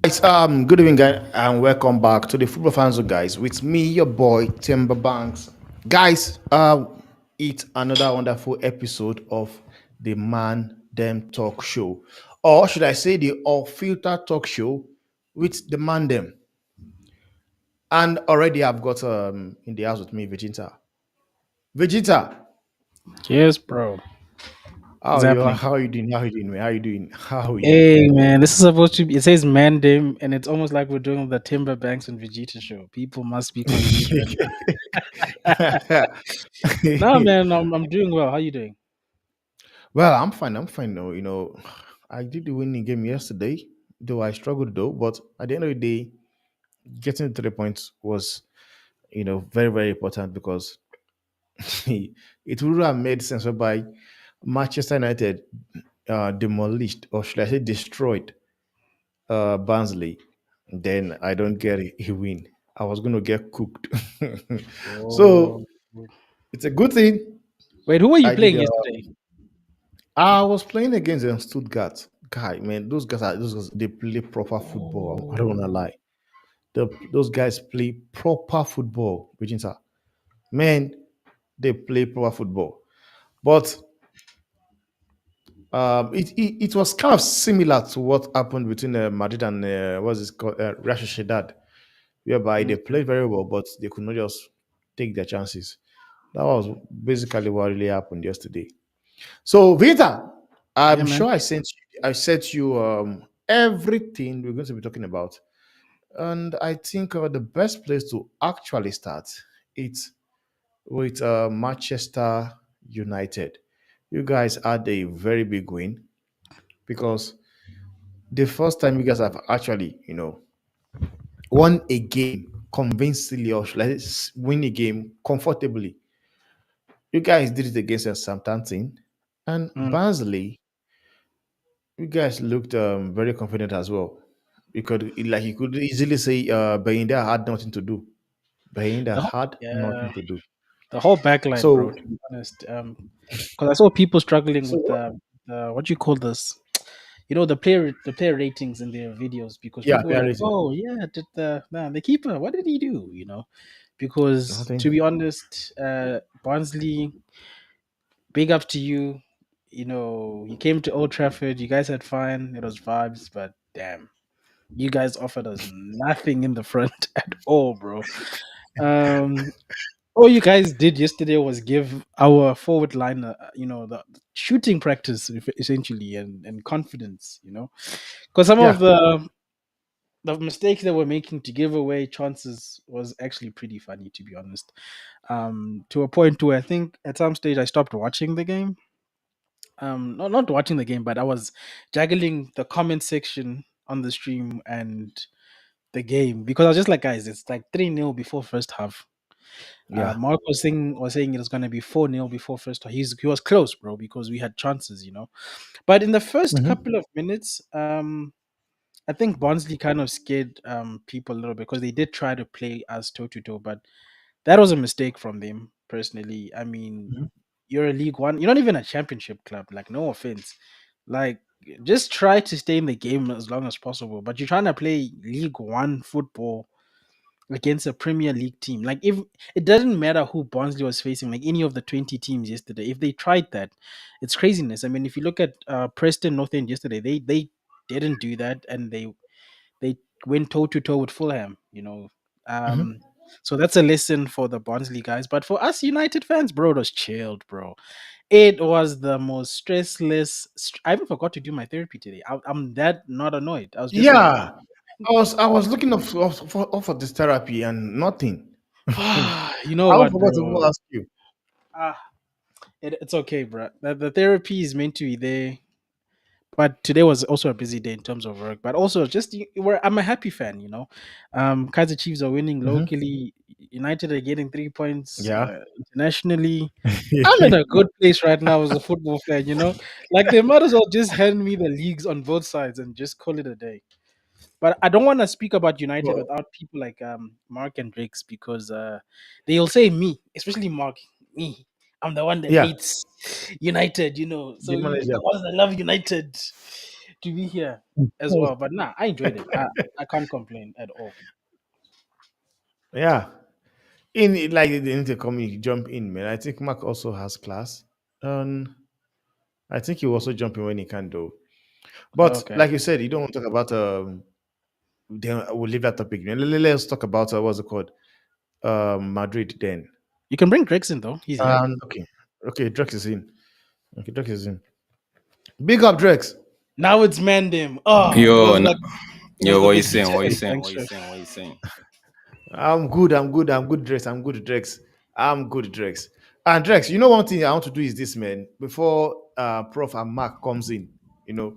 Guys, good evening, guys, and welcome back to the Football Fans, guys. With me, your boy Timber Banks, guys. It's another wonderful episode of the Man Them Talk Show, or should I say, the Unfiltered Talk Show with the Man Them. And already, I've got in the house with me, Vegeta. Vegeta, Yes, bro. What's happening? How are you doing? How are you doing, man? How are you doing? How are you? Hey, man, this is supposed to be. It says Mandim, and it's almost like we're doing the Timber Banks and Vegeta show. People must be confused right now. No, man, I'm doing well. How you doing? Well, I'm fine. I'm fine now. I did the winning game yesterday, though I struggled though. But at the end of the day, getting the 3 points was, very, very important because it would have made sense whereby Manchester United demolished, or should I say destroyed, Barnsley. Then I don't get a win. I was going to get cooked. Oh, So it's a good thing wait, who were you I did. playing yesterday? I was playing against Stuttgart. Guy, man, those guys, they play proper football. I don't wanna Oh, lie. Those guys play proper football, Virginia. Man, they play proper football. But it was kind of similar to what happened between Madrid and what's it called, Real Sociedad, whereby mm, they played very well, but they could not just take their chances. That was basically what really happened yesterday. So, Vita, yeah, I'm man. sure I sent you everything we're going to be talking about, and I think the best place to actually start it's with Manchester United. You guys had a very big win because the first time you guys have actually, won a game convincingly, or should I say win a game comfortably. You guys did it against Southampton and Mm. Barnsley. You guys looked very confident as well. You could easily say Belinda had nothing to do. Belinda The whole, had yeah, nothing to do. the whole backline, bro. So To be honest, because I saw people struggling so with the what do you call this? The player ratings in their videos because yeah, people were like, parity. "Oh yeah, did the keeper? What did he do?" Because to Nothing. be honest, Barnsley, big up to you. You came to Old Trafford. You guys had fun. It was vibes, but damn, you guys offered us nothing in the front at all, bro. Um, all you guys did yesterday was give our forward line, the shooting practice essentially, and confidence. Because some of Yeah. the mistakes they were making to give away chances was actually pretty funny, to be honest. To a point where I think at some stage I stopped watching the game. Not watching the game, but I was juggling the comment section on the stream and the game because I was just like, guys, it's like 3-0 before first half. Yeah. Mark was saying it was gonna be 4-0 before first half. He was close, bro, because we had chances. But in the first Hmm. couple of minutes, I think Barnsley kind of scared people a little bit because they did try to play as toe to toe, but that was a mistake from them. Personally, I mean, you're a League One, you're not even a Championship club. Like, no offense, like just try to stay in the game as long as possible. But you're trying to play League One football against a Premier League team. Like, if it doesn't matter who Barnsley was facing, like any of the 20 teams yesterday, if they tried that, it's craziness. I mean, if you look at Preston North End yesterday, they didn't do that, and they went toe to toe with Fulham. Hmm. Um, so that's a lesson for the Barnsley guys. But for us United fans, bro, it was chilled, bro. It was the most stressless. I even forgot to do my therapy today. I'm that not annoyed. I was just like, Yeah. I was looking for this therapy and nothing. you know I what, forgot to even bro? ask you. Ah, it's okay, bro. The therapy is meant to be there, but today was also a busy day in terms of work. But also, just I'm a happy fan. Kaiser Chiefs are winning Hmm. locally. United are getting 3 points Yeah. internationally. I'm in a good place right now as a football fan. Like they might as well just hand me the leagues on both sides and just call it a day. But I don't want to speak about United Well, without people like Mark and Drakes because they'll say me, especially Mark, me. I'm the one that yeah, hates United, So the the manager. ones that love United to be here as well. But nah, I enjoyed it. I can't complain at all. Yeah. In like they need to come in, jump in, man. I think Mark also has class. And I think he will also jump in when he can do. But Okay. like you said, you don't want to talk about then we'll leave that topic. Let's talk about what's it called? Madrid then. You can bring Drakes in though. He's here. Okay. Okay, Drex is in. Okay, Drex is in. Big up Drex. Now it's Mandem. Oh, Yo, was yo, the what you big saying? What you mistake. saying? Thanks, What you Chef. saying? What you saying? I'm good, Drex. I'm good, Drex. I'm good, Drex. And Drex, you know one thing I want to do is this, man. Before Prof and Mark comes in, you know,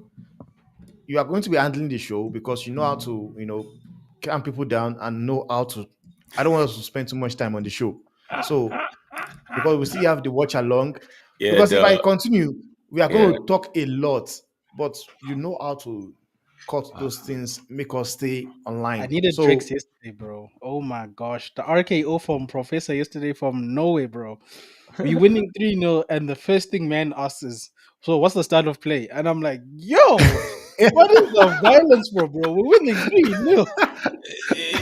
you are going to be handling the show because you know how to, calm people down and know how to. I don't want us to spend too much time on the show. So because we still have the watch along. Yeah, Because if I the continue, we are yeah. going to talk a lot, but you know how to cut those things, make us stay I online. needed Drakes So yesterday, bro. Oh my gosh. The RKO from Professor yesterday from Norway, bro. We winning 3-0, and the first thing man asks is, so what's the style of play? And I'm like, yo, what is the violence, bro? We're winning 3-0.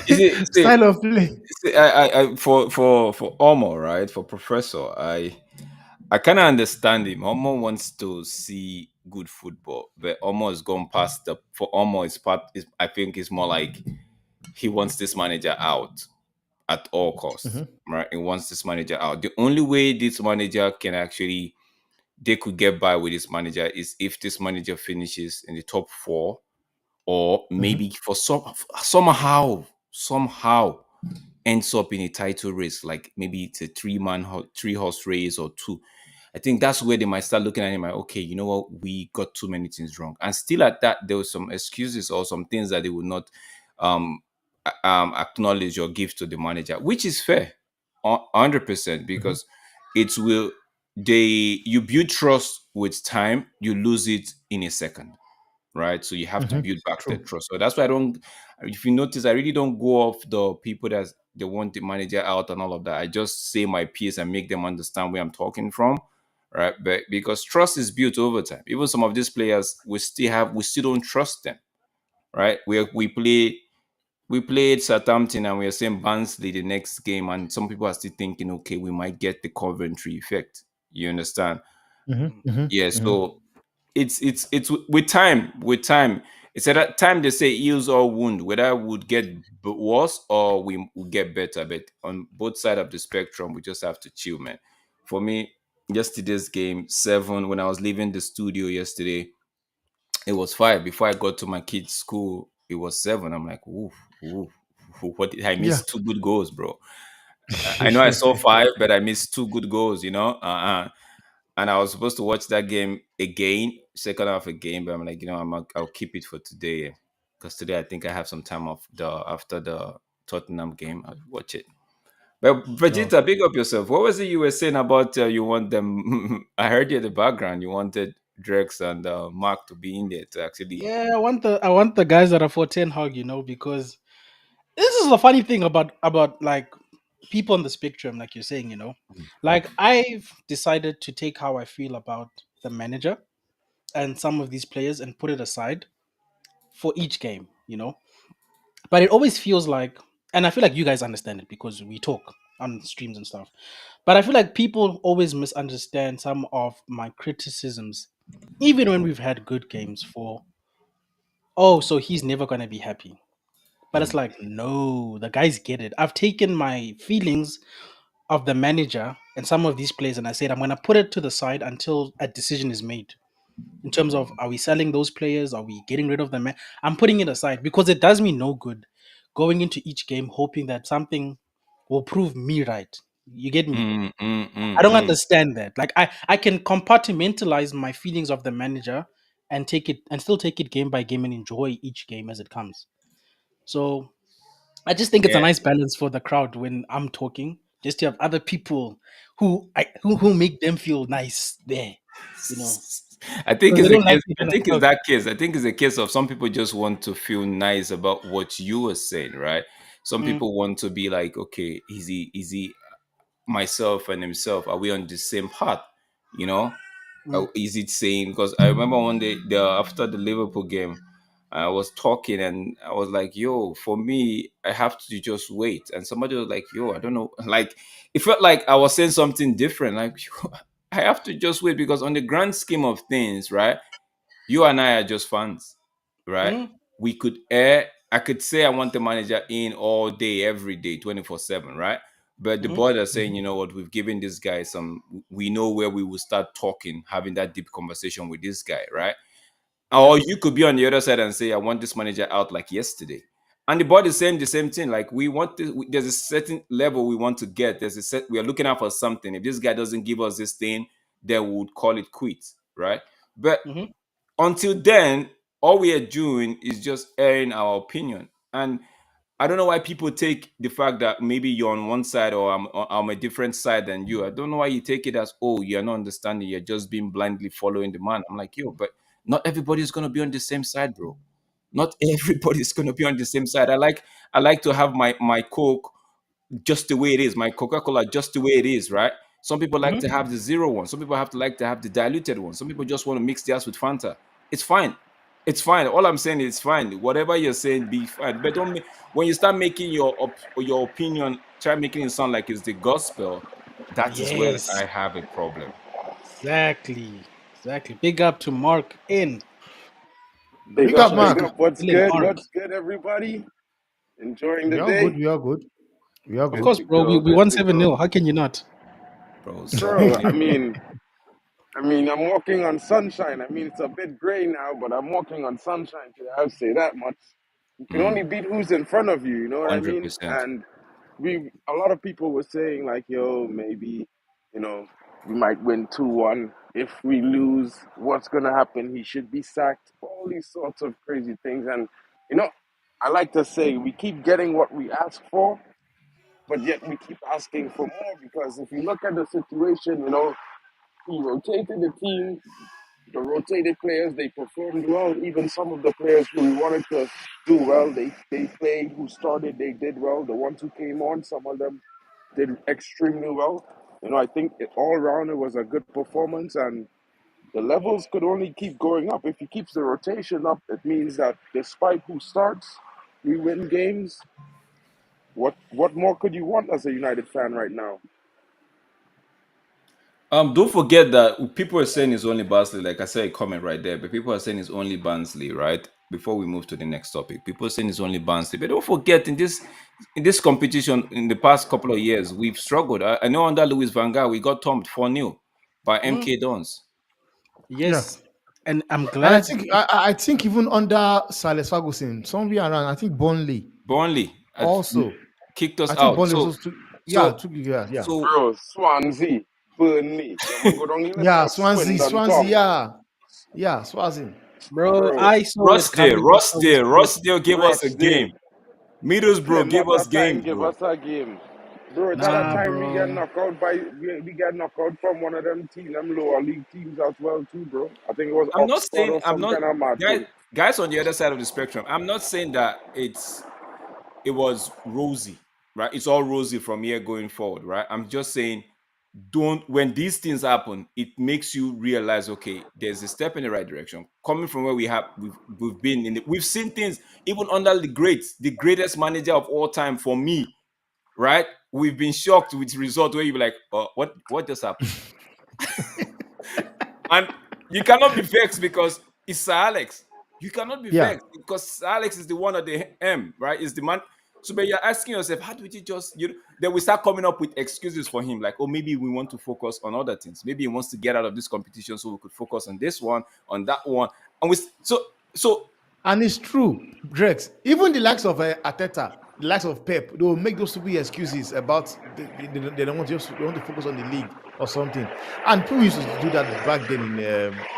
See, style of play. for Omo, right? For Professor, I kind of understand him. Omo wants to see good football, but Omo has gone past the. For Omo, it's part. Is I think it's more like he wants this manager out at all costs, Mhm, right? He wants this manager out. The only way this manager can actually they could get by with this manager is if this manager finishes in the top four, or mhm, maybe for somehow ends up in a title race, like maybe it's a three horse race or two. I think that's where they might start looking at him like, okay, you know what, we got too many things wrong. And still at that, there was some excuses or some things that they would not um acknowledge or give to the manager, which is fair, 100%, mhm, because it will they you build trust with time, you lose it in a second, right? So you have to mhm. build back the True. trust. So that's why I don't. If you notice, I really don't go off the people that they want the manager out and all of that. I just say my piece and make them understand where I'm talking from, right? But because trust is built over time. Even some of these players, we still don't trust them, right? We played Southampton and we are saying Barnsley the next game, and some people are still thinking, okay, we might get the Coventry effect. You understand? Mhm, mhm, Yeah. mhm, So it's with time. It's at that time they say heals or wound, whether we would get worse or we will get better. But on both sides of the spectrum, we just have to chill, man. For me, yesterday's game 7, when I was leaving the studio yesterday, it was 5. Before I got to my kids' school, it was 7. I'm like, ooh, ooh, what did I Yeah. miss? 2 good goals, bro. I know I saw 5, but I missed 2 good goals, and I was supposed to watch that game again, second half again, but I'm like, I'll keep it for today, because today I think I have some time off the after the Tottenham game. I'll watch it. But Okay. Vegeta, big up yourself. What was it you were saying about you want them? I heard you in the background. You wanted Drex and Mark to be in there to actually. Yeah, I want the guys that are for Ten Hag, because this is the funny thing about like people on the spectrum, like you're saying, like I've decided to take how I feel about the manager and some of these players and put it aside for each game, but it always feels like, and I feel like you guys understand it because we talk on streams and stuff, but I feel like people always misunderstand some of my criticisms, even when we've had good games, for, oh, so he's never going to be happy. But it's like, no, the guys get it. I've taken my feelings of the manager and some of these players, and I said I'm going to put it to the side until a decision is made. In terms of, are we selling those players? Are we getting rid of them? I'm putting it aside because it does me no good going into each game hoping that something will prove me right. You get me? Mm, mm, I mm, don't mm. understand that. Like I can compartmentalize my feelings of the manager and take it and still take it game by game and enjoy each game as it comes. So I just think it's a Yeah. nice balance for the crowd when I'm talking, just to have other people who make them feel nice there, you know, I think because they it's a don't like case. I taking a think it's crowd. that case. I think it's a case of some people just want to feel nice about what you were saying, right? Some Mm, people want to be like, okay, is he myself and himself? Are we on the same path? You know, mm, is it saying? Because I remember one day, after the Liverpool game, I was talking and I was like, "Yo, for me, I have to just wait." And somebody was like, "Yo, I don't know." Like it felt like I was saying something different. Like I have to just wait because on the grand scheme of things, right? You and I are just fans, right? mm, We could air. I could say I want the manager in all day, every day, 24/7, right? But the mm, board are saying, you know what, we've given this guy some. We know where we will start talking, having that deep conversation with this guy, right? yeah. Or you could be on the other side and say, I want this manager out like yesterday. And the board is saying the same thing. Like we want this, there's a certain level we want to get. There's a set. We are looking out for something. If this guy doesn't give us this thing, then we would call it quits, right? But Mm-hmm, until then, all we are doing is just airing our opinion. And I don't know why people take the fact that maybe you're on one side or I'm a different side than you. I don't know why you take it as, oh, you're not understanding. You're just being blindly following the man. I'm like, yo, but not everybody's going to be on the same side, bro. Not everybody's going to be on the same side. I like to have my Coke just the way it is, my Coca-Cola just the way it is, right? Some people like mm-hmm. to have the zero one. Some people have to like to have the diluted one. Some people just want to mix theirs with Fanta. It's fine. It's fine. All I'm saying is fine. Whatever you're saying, be fine. But don't when you start making your opinion, try making it sound like it's the gospel. That is where Yes, I have a problem. exactly, exactly. Big up to Mark in. Big up, Shouts big to Mark. up. What's Dylan good? Mark. What's good, everybody? Enjoying the We are good. day? We are good. We are Of Good good. course, to bro. We, go. we Good won to 7-0. go. How can you not? Bro, stop Bro, playing. I'm walking on sunshine. I mean, it's a bit gray now, but I'm walking on sunshine today. I'll say that much. You can only beat who's in front of you, you know what I mean? 100%. And a lot of people were saying, like, yo, maybe, you know, we might win 2-1. If we lose, what's going to happen? He should be sacked. All these sorts of crazy things. And, you know, I like to say we keep getting what we ask for, but yet we keep asking for more because if you look at the situation, you know, he rotated the team, the rotated players, they performed well. Even some of the players who we wanted to do well, they played, who started, they did well. The ones who came on, some of them did extremely well. You know, I think all around it was a good performance, and the levels could only keep going up. If he keeps the rotation up, it means that despite who starts, we win games. What more could you want as a United fan right now? Don't forget that people are saying it's only Barnsley. Like I said, a comment right there, but people are saying it's only Barnsley, right? Before we move to the next topic, people are saying it's only Barnsley, but don't forget in this competition in the past couple of years, we've struggled. I know under Louis Van Gaal, we got thumped 4-0 by Mm, MK Dons. Yeah. yes, and I'm And I glad. think I think even under Silas Ferguson, somewhere around, I think Burnley Burnley also. kicked us I think out. Burnley So, also took, yeah, so, took, yeah, yeah. so Bro, Swansea, Burnley. You want to go down the list Yeah, of Swansea, Swindon Swansea, Town. yeah. Yeah, Swansea. Bro, Bro, I saw it Rochdale, coming before we Rochdale, spoke. Rochdale gave us a Rochdale. game. Middlesbrough gave Plymouth us at time games, give bro. us a game. Bro, it's at a Nah, time bro. we get knocked out from one of them teams, them lower league teams as well too, bro. I think it was I'm not Oxford saying or I'm some not kind of mad guys thing. guys on the other side of the spectrum. I'm not saying that it was rosy, right? It's all rosy from here going forward, right? I'm just saying don't when these things happen, it makes you realize okay, there's a step in the right direction. Coming from where we've been we've seen things even under the greatest manager of all time for me, right? We've been shocked with the result where you be like, what just happened? And you cannot be vexed because it's Sir Alex. You cannot be Yeah. vexed because Sir Alex is the one at the M, right? Is the man. So, but you're asking yourself, how do we just, then we start coming up with excuses for him, like, oh, maybe we want to focus on other things. Maybe he wants to get out of this competition so we could focus on this one, on that one. And so, And it's true, Drex. Even the likes of Ateta, the likes of Pep, they will make those stupid excuses about they don't want they want to focus on the league. or something. And people used to do that back then in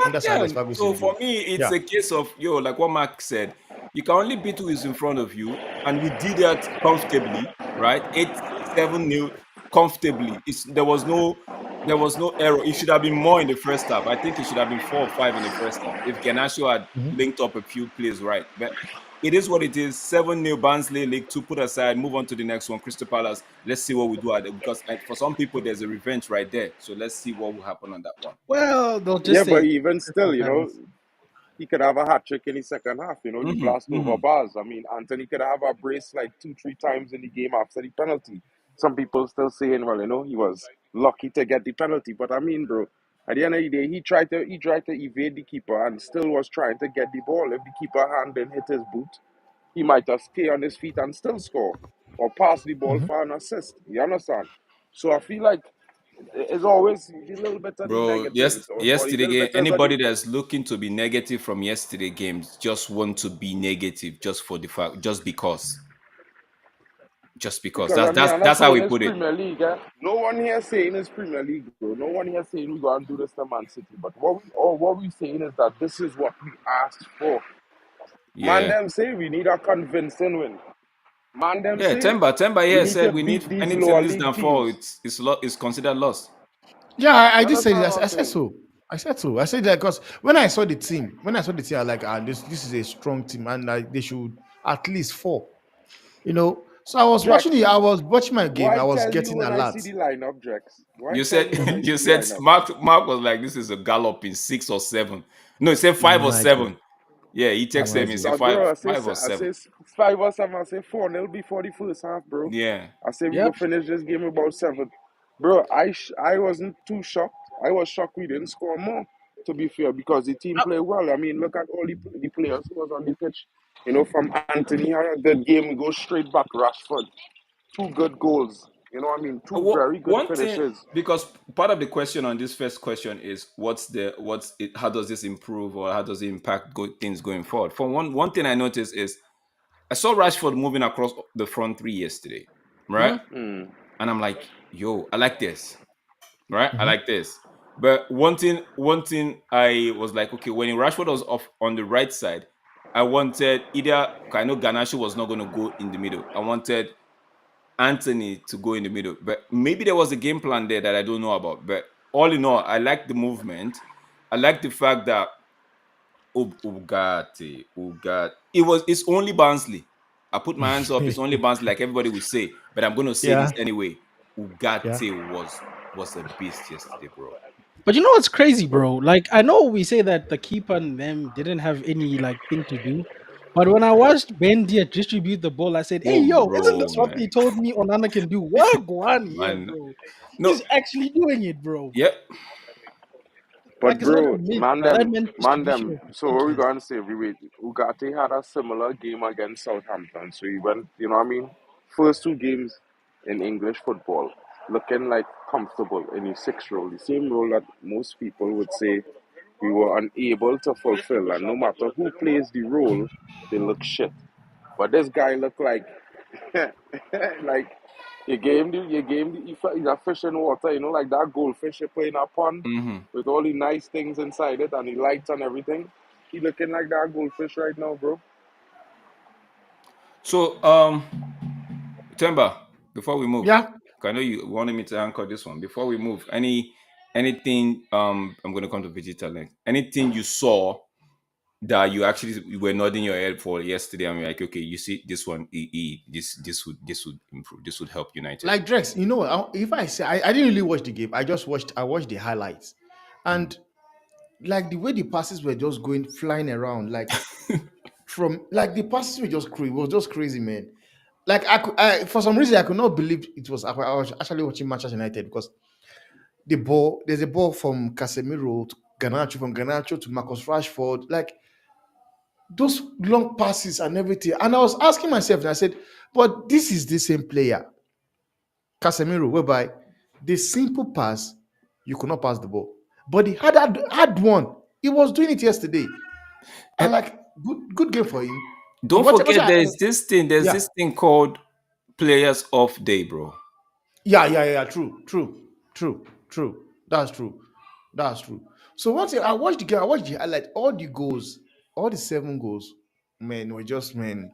under Sir Alex Yeah. Ferguson So again. for me, it's Yeah. a case of like what Mark said. You can only beat who is in front of you, and we did that comfortably, right? 8-7 nil comfortably. There was no error. It should have been more in the first half. I think it should have been 4 or 5 in the first half if Garnacho had linked up a few plays right. But it is what it is. 7-0 Barnsley League Two. Put aside. Move on to the next one. Crystal Palace. Let's see what we do at it because for some people there's a revenge right there. So let's see what will happen on that one. Well, they'll just Yeah, but say even Crystal still, Palace. he could have a hat trick in the second half. He blast over Mm-hmm. bars. I mean, Anthony could have a brace like 2, 3 times in the game after the penalty. Some people still saying, well, he was lucky to get the penalty. But I mean, bro, at the end of the day, he tried to evade the keeper and still was trying to get the ball. If the keeper hand didn't hit his boot, he might have stayed on his feet and still score or pass the ball for an assist. You understand? So I feel like it's always a little bit of the Bro, negatives or a yesterday little game. bit of Anybody the. that's looking to be negative from yesterday games just want to be negative just for the fact, just because. Because I That's mean, that's I'm not that's how we saying it's put it, Premier League. Eh? No one here saying it's Premier League, bro. No one here saying we go and do this to Man City. But what we saying is that this is what we asked for. Man, yeah, them say we need a convincing win. Man, them yeah. say Temba we here need said to we need beat these anything lower less league than four. teams. It's considered lost. Yeah, I You did say understand that. what I I'm said saying? so. I said so. I said that because when I saw the team, I was like, this is a strong team, and they should at least four. So Drex, I was watching my game. I why was tell you getting when I see alert. the lineup, Drex? Why You tell said you when I you see the said lineup? Mark was like this is a gallop in 6 or 7. No, he said 5 or 7. Imagine, Yeah, he texted me. He imagine. said So, five bro, five or I seven. say 5 or 7. I say 4-0 before the first half, bro. Yeah. I say we go Yep. finish this game about 7. Bro, I wasn't too shocked. I was shocked we didn't score more, to be fair, because the team played well. I mean, look at all the players who was on the pitch. From Anthony, had a good game. We go straight back. Rashford, 2 good goals. I mean, two very good One thing, finishes. because part of the question on this first question is how does this improve or how does it impact things going forward? For one thing I noticed is I saw Rashford moving across the front three yesterday, right? Mm. And I'm like, yo, I like this, right? I like this. But one thing I was like, okay, when Rashford was off on the right side, I wanted either I know Garnacho was not going to go in the middle. I wanted Anthony to go in the middle. But maybe there was a game plan there that I don't know about. But all in all, I like the movement. I like the fact that Ugarte. It's only Barnsley. I put my hands up, it's only Barnsley, like everybody will say. But I'm gonna say Yeah, this anyway. yeah. Ugarte was a beast yesterday, bro. But you know what's crazy, bro? Like I know we say that the keeper and them didn't have any like thing to do, but when I watched Bendia distribute the ball, I said, "Hey, Oh, yo, isn't bro, this what man. they told me Onana can do? Well, go on here, Man. bro. No, He's actually doing it, bro. yep. Like But it's not a bro, myth, man bro. That them, meant man distribution them. was So what we ridiculous. gonna say? We wait. Ugarte had a similar game against Southampton. So he went. You know what I mean? First 2 games in English football, looking like comfortable in his sixth role, the same role that most people would say we were unable to fulfill. And no matter who plays the role, they look shit. But this guy looked like like he's a fish in water, like that goldfish you put in a pond Hmm. with all the nice things inside it and the lights and everything. He looking like that goldfish right now, bro. So Temba, before we move, Yeah. 'cause I know you wanted me to anchor this one. Before we move, anything I'm gonna come to Vegeta next. Anything you saw that you were nodding your head for yesterday, I'm like, okay, you see this one, this would improve, this would help United. Like Drex, if I say I didn't really watch the game, I watched the highlights, and like the way the passes were just going flying around, like from like the passes were just crazy, was just crazy, man. Like for some reason I could not believe it was. I was actually watching Manchester United because there's a ball from Casemiro to Garnacho, from Garnacho to Marcus Rashford, like those long passes and everything. And I was asking myself, and I said, but this is the same player, Casemiro, whereby the simple pass, you could not pass the ball. But he had one. He was doing it yesterday. Eh, And like good game for him. don't What forget there's yeah. this thing called players off day, bro. Yeah. True. That's true. That's true. So once I watched the game, I watched the highlight, all the goals, all the 7 goals, man, were just man,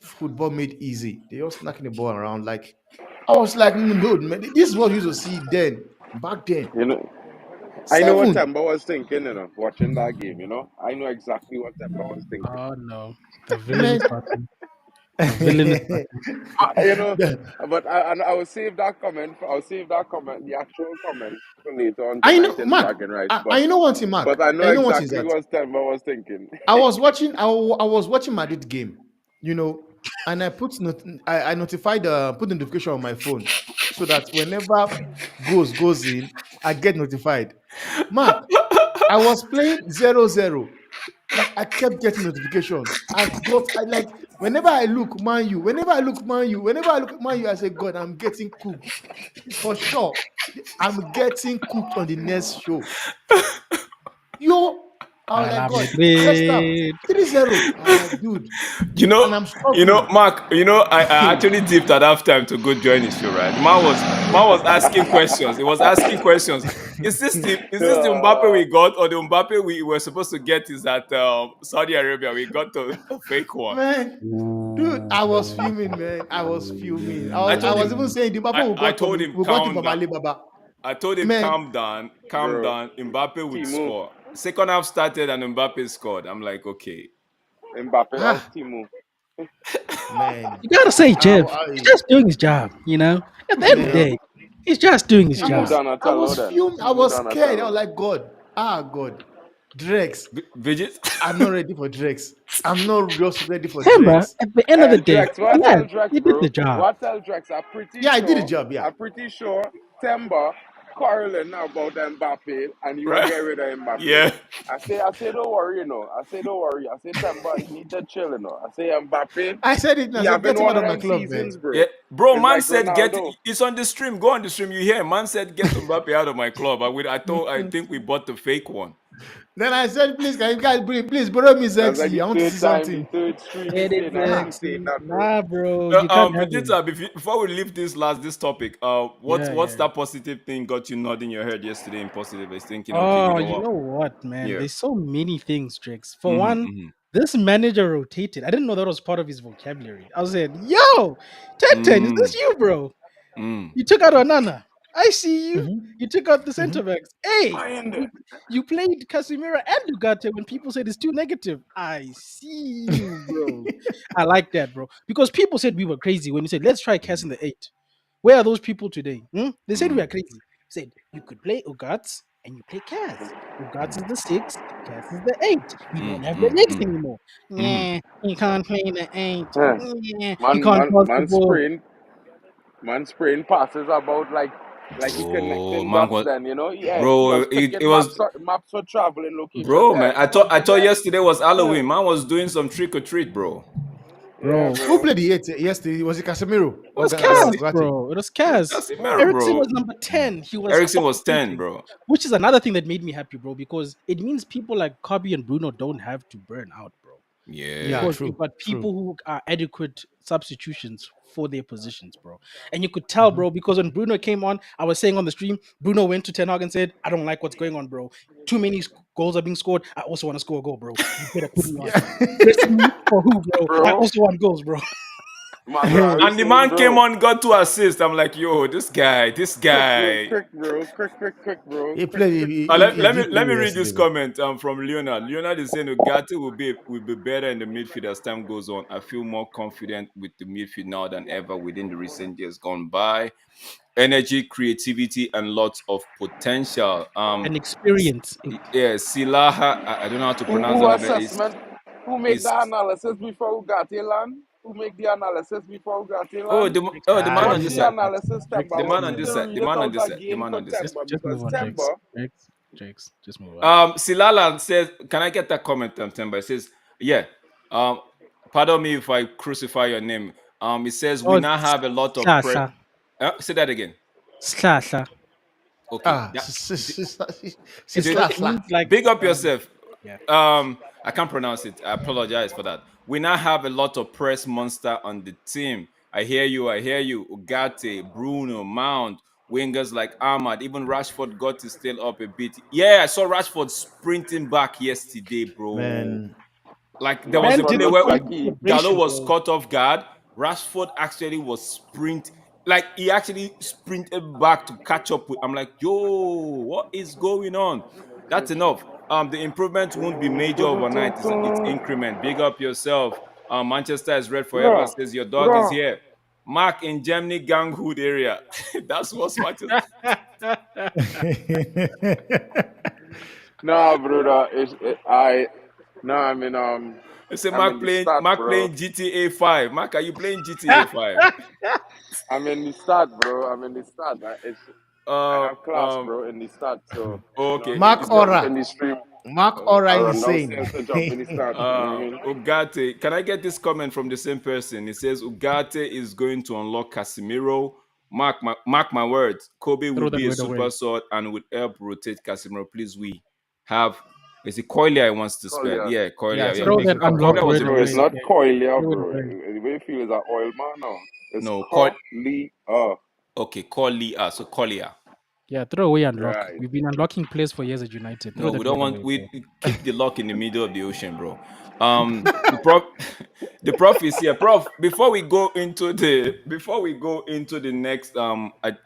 football made easy. They all snacking the ball around. Like I was like, no, man, this is what we used to see then, back then. You know, I know what 7. Temba was thinking, watching that game, I know exactly what Temba was thinking. Oh no, the villain is Man. starting. The villain is starting. You know, but I will save that comment. I'll save that comment, the actual comment, for later on I know, tonight in Mark. Bragging Rights. I know one thing, Mark. But I know I know one thing is exactly that what Temba was thinking. I was watching Madrid game, you know, and I I notified put notification on my phone so that whenever goes in, I get notified. Mark, I was playing 0-0. Like I kept getting notification. I like whenever I look Man U, whenever I look at Man U, I say, God, I'm getting cooked. For sure. I'm getting cooked on the next show. Yo, I was like, Real God, first half, Madrid. 3-0. I was like, dude, You and know, I'm struggling. Mark. I actually dipped at halftime to go join his show. Right, man was asking questions. He was asking questions. Is this the Mbappe Uh, we got, or the Mbappe we were supposed to get is at Saudi Arabia? We got a fake one. Man, dude, I was fuming, man. I was fuming. I I told was him, even saying the Mbappe I told him we got it calm from down. Alibaba. I told him Man, calm bro, down. Mbappe would Timu, score. Second half started and Mbappe scored. I'm like, okay. Mbappe out ah, Timu. man. You gotta say, Jeff, he's I just doing his job. At the end of the man, day, he's just doing his Timu job. Donatello then. I Timu was scared. I was Donatello. like, God, God, Drex. Bridget? I'm not ready for Drex. I'm not just ready for Timber, Drex. at the end of the day, Drex, what yes, tell Drex, he did bro? the job. What tell Drex? Yeah, I did the job. Yeah. I'm pretty sure Temba quarreling about Mbappe and you will Right? get rid of Mbappe. Yeah. I say, don't worry, I say, don't worry. I say, Temba, you need to chill. I say, Mbappe, I said it and I he said, having get him one out of of my them club, man. seasons, Yeah. bro. Bro, It's man like said Ronaldo. it's on the stream. Go on the stream. You hear? Man said get Mbappe out of my club. I think we bought the fake one. Then I said, please, can you guys please borrow me That's like sexy. the I want to see third time, the something. third stream he's Get it saying Ah, sexy. bro. Nah, bro, you can't have him. Vegeta, before we leave this topic, Yeah, what's yeah. that positive thing got you nodding your head yesterday in positive? Is thinking, okay, you Oh, know you what? know what, man? Yeah. There's so many things, Tricks. For Mm-hmm, one, mm-hmm. this manager rotated. I didn't know that was part of his vocabulary. I was saying, yo, 10-10, is this Mm, you, bro? mm. You took out Onana. I see you. mhm, You took out the center mhm. backs. Hey, Mind. you played Casemiro and Ugarte when people said it's too negative. I see you, bro. I like that, bro. Because people said we were crazy when we said, let's try Cass in the 8. Where are those people today? They said we are Mm. crazy. Said you could play Ugarte and you play Cass. Ugarte is the 6, Cass is the 8. We don't Mm, have the mm, legs mm, anymore. mm. Yeah, he can't play the 8. Huh. Yeah, he Man, can't man, pass the man ball. spraying, man spraying passes about like he Bro, connecting man, dots. Then he bro, was it picking was maps for traveling locations. bro, Yeah, man. he I punching thought them. yesterday was Huh. Halloween. Man was doing some trick or treat, bro. Yeah, Bro, Who bro. played the 8 yesterday? Was it Casemiro it or was That's Cass, it. Ugarte? bro. It was Cass. Casimiro, Huh. Ericsson bro. was number 10. He was Ericsson was 10, concentrating, bro. which is another thing that made me happy, bro, because it means people like Kobe and Bruno don't have to burn out, bro. Yeah, Yeah. Because you've true, got true. people who are adequate substitutions for their positions, bro. And you could tell, Mhm. bro, because when Bruno came on, I was saying on the stream, Bruno went to Ten Hag and said, I don't like what's going on, bro. Too many goals are being scored. I also want to score a goal, bro. You better put me on. Yeah. Resting me for who, bro? I Bro, also want goals, bro. Maguire And the saying, man came bro, on, got 2 assists. I'm like, yo, this guy. quick, bro, quick, bro, he quick, played. quick. He Let me did play let me well read this yesterday, though. comment from Leonard. Leonard is saying Ugarte will be better in the midfield as time goes on. I feel more confident with the midfield now than ever within the recent years gone by. Energy, creativity, and lots of potential. And experience. Yeah, Silaha. I don't know how to pronounce Who all of it. Is assessment? Who make is the analysis before Ugarte land? Who make the analysis beforeUgarte oh land? the man on What's this the side. analysis, Drakes, The Temba? just man Want on move me this on. to side. The read it man on out this side. The again man for on this side. Temba? Just Because move on, Drakes. Temba, Drakes, just move on. Silala says, can I get that comment, Temba? It says, yeah. Um, pardon me if I crucify your name. It says we Oh, now have a lot of sla pre. sla Say that again. sla sla. Okay. Ah, It, she's it, la It means la. like big up yourself. yeah. I can't pronounce it. I apologize for that. We now have a lot of press monster on the team. I hear you. Ugarte, Bruno, Mount. wingers like Ahmad, even Rashford got his tail up a bit. Yeah, I saw Rashford sprinting back yesterday, bro. Man, Like there was a Man Rashford did play the looks where full like he. Dalot celebration, was bro. caught off guard. Rashford actually was sprint, like he actually sprinted back to catch up with. I'm like, yo, what is going on? That's enough. The improvement won't be major overnight. It's increment. Big up yourself. Manchester is red forever. Bro, Says your dog is bro. here. Mark in Germany, Ganghood area. That's what's Manchester. Nah, brother. No, I say I'm in Mark the playing start, Mark bro. playing GTA 5. Mark, are you playing GTA 5? I'm in the start, bro. I'm in the start. I Uh have class, um bro, in the start. So, okay. if Mark you It's jump Ora. in the stream, Mark Ora is around no insane. sense to jump in the start. You know what I mean? Ugarte. Can I get this comment from the same person? It says Ugarte is going to unlock Casemiro. Mark my words. Kobe will Throw that be a word super away. sword and will help rotate Casemiro. Please, we have. Is it Coilia I wants to Oh, spell? yeah. Yeah, Yeah, Coilia. it's a Yeah, Throw big that Coilia unlocked was word a Bro, it's away. person. not Coilia, Throw it bro. away. The way you feel is an oil man now. It's No, Colia. okay, Colia. So Colia. Yeah, throw away unlock. Right. We've been unlocking players for years at United. Throw No, that we don't word want. away, bro. We keep the lock in the middle of the ocean, bro. The prof, the prof is here. Prof, before we go into the next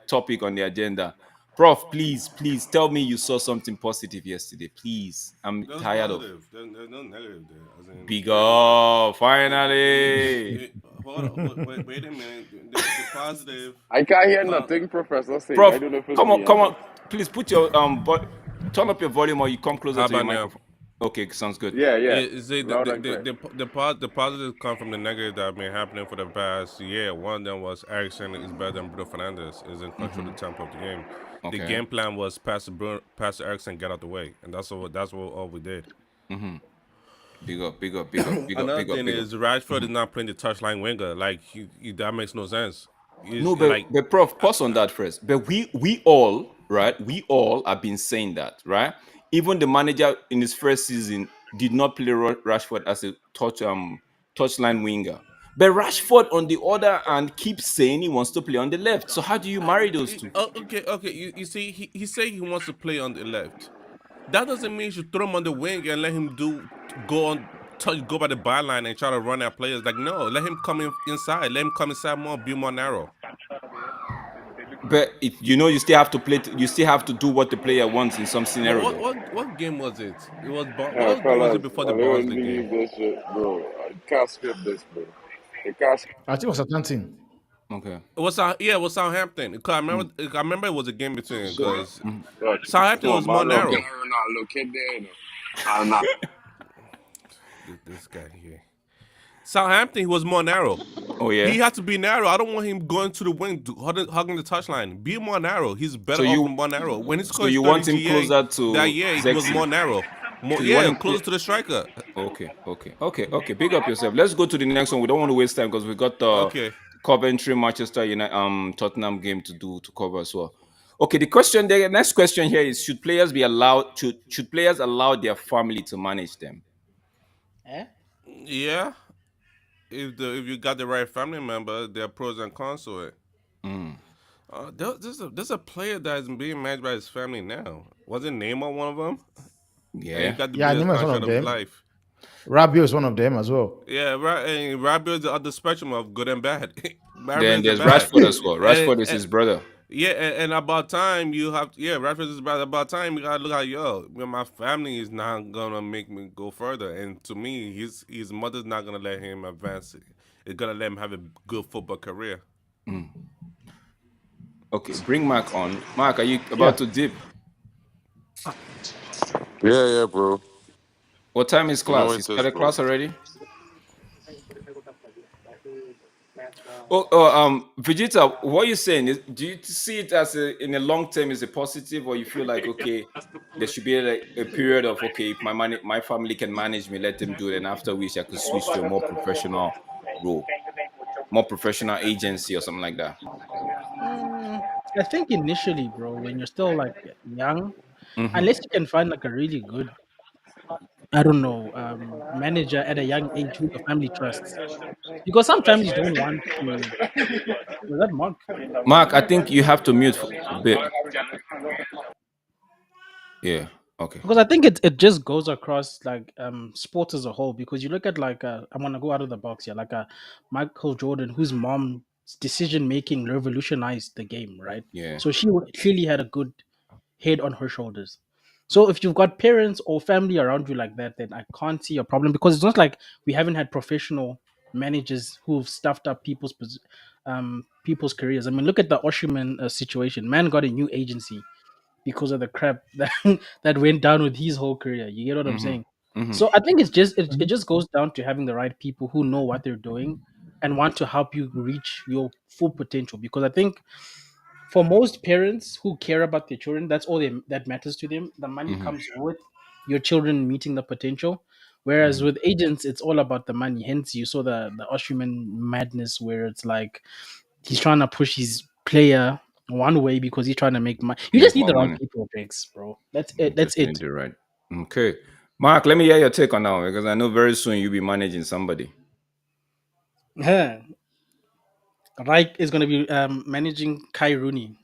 topic on the agenda, Prof, please tell me you saw something positive yesterday. Please, I'm That was tired of positive. There's no negative there. As in, big up. Finally, hold on, wait a minute. The positive. I can't hear Uh, nothing Professor saying. I Prof, don't know if it's me come again. on. Please put your turn up your volume or you come closer how to your about now? microphone. Okay, sounds good. Yeah, yeah. Yeah, see, Loud and clear. the positives come from the negative that have been happening for the past year. One of them was Ericsson is better than Bruno Fernandes, is in control of the tempo of the game. The Okay. game plan was pass to Ericsson, get out the way, and that's what all we did. Big up, big up, big up, big up, Another big up, thing big up. is Rashford is not playing the touchline winger. Like that makes no sense. He's No, like but Prof, pause on that first. But we all, right? We all have been saying that, right? Even the manager in his first season did not play Rashford as a touchline winger. But Rashford, on the other hand, keeps saying he wants to play on the left. So how do you marry those two? oh, okay. You see, he say he wants to play on the left. That doesn't mean you should throw him on the wing and let him go by the byline and try to run at players. Like no, let him come inside. Let him come inside more, be more narrow. But you still have to play. You still have to do what the player wants in some But scenario, though. what game was it? What game was it Fellas, before I the don't Barnsley game? believe this shit, bro. I can't skip this, bro. I can't skip. I think it was Southampton. Okay. It was Southampton. 'Cause I remember it was a game between Shit. because Bro, Southampton come on, was more man. Look, narrow. Ronaldo, look at there. I'm not. This guy here. Southampton, he was more narrow. Oh yeah. He had to be narrow. I don't want him going to the wing, hugging the touchline. Be more narrow. He's So better off you, more narrow. When he so scored his you 30 want him GA closer that to year, he was more Zexi. narrow. So you want him Closer to the striker. Okay. Big up yourself. Let's go to the next one. We don't want to waste time because we got the Okay. Coventry, Manchester United, Tottenham game to cover as well. Okay, the next question here is: should players allow their family to manage them? Eh? Yeah. If you got the right family member, there are pros and cons to it. There's a player that is being managed by his family now. Wasn't Neymar one of them? And he Yeah. got the Yeah, biggest Nima is one contract of of his them. life. Rabio is one of them as well. Yeah, right. And Rabiot is the other spectrum of good and bad. Rabiot Then is the there's bad. Rashford as well. And, Rashford is his brother. yeah, and about time you have Rabiot is bad. About time you gotta look at my family is not gonna make me go further. And to me, his mother's not gonna let him advance. It's gonna let him have a good football career. Okay, bring Mark on. Mark, are you Yeah. about to dip? Yeah, bro. What time is I'm class? going You to started school. class already? Vegeta, what are you saying? Do you see it as in a long term is a positive, or you feel like okay, there should be a period of okay, if my family can manage me, let them do it, and after which I could switch to a more professional role, more professional agency or something like that. Mm, I think initially, bro, when you're still like young, Hmm. unless you can find like a really good I don't know, manager at a young age who the family trusts? Because some families don't want to. Was that Mark? Mark, I think you have to mute for a bit. Yeah. Okay. Because I think it just goes across like sports as a whole. Because you look at like I'm gonna go out of the box here, like Michael Jordan, whose mom's decision making revolutionized the game, right? Yeah. So she clearly had a good head on her shoulders. So if you've got parents or family around you like that, then I can't see a problem, because it's not like we haven't had professional managers who've stuffed up people's careers. I mean, look at the Oshiman situation. Man got a new agency because of the crap that that went down with his whole career. You get what I'm Mm-hmm. saying? Mm-hmm. So I think it just goes down to having the right people who know what they're doing and want to help you reach your full potential. Because I think for most parents who care about their children, that's all that matters to them. The money Mm-hmm. comes with your children meeting the potential. Whereas Mm-hmm. with agents, it's all about the money. Hence, you saw the Oshuman madness, where it's like he's trying to push his player one way because he's trying to make money. You just Make need more the right money. people, Bex, bro. That's it. That's Just it. need the right. Okay. Mark, let me hear your take on that one, because I know very soon you'll be managing somebody. Reich is going to be managing Kai Rooney.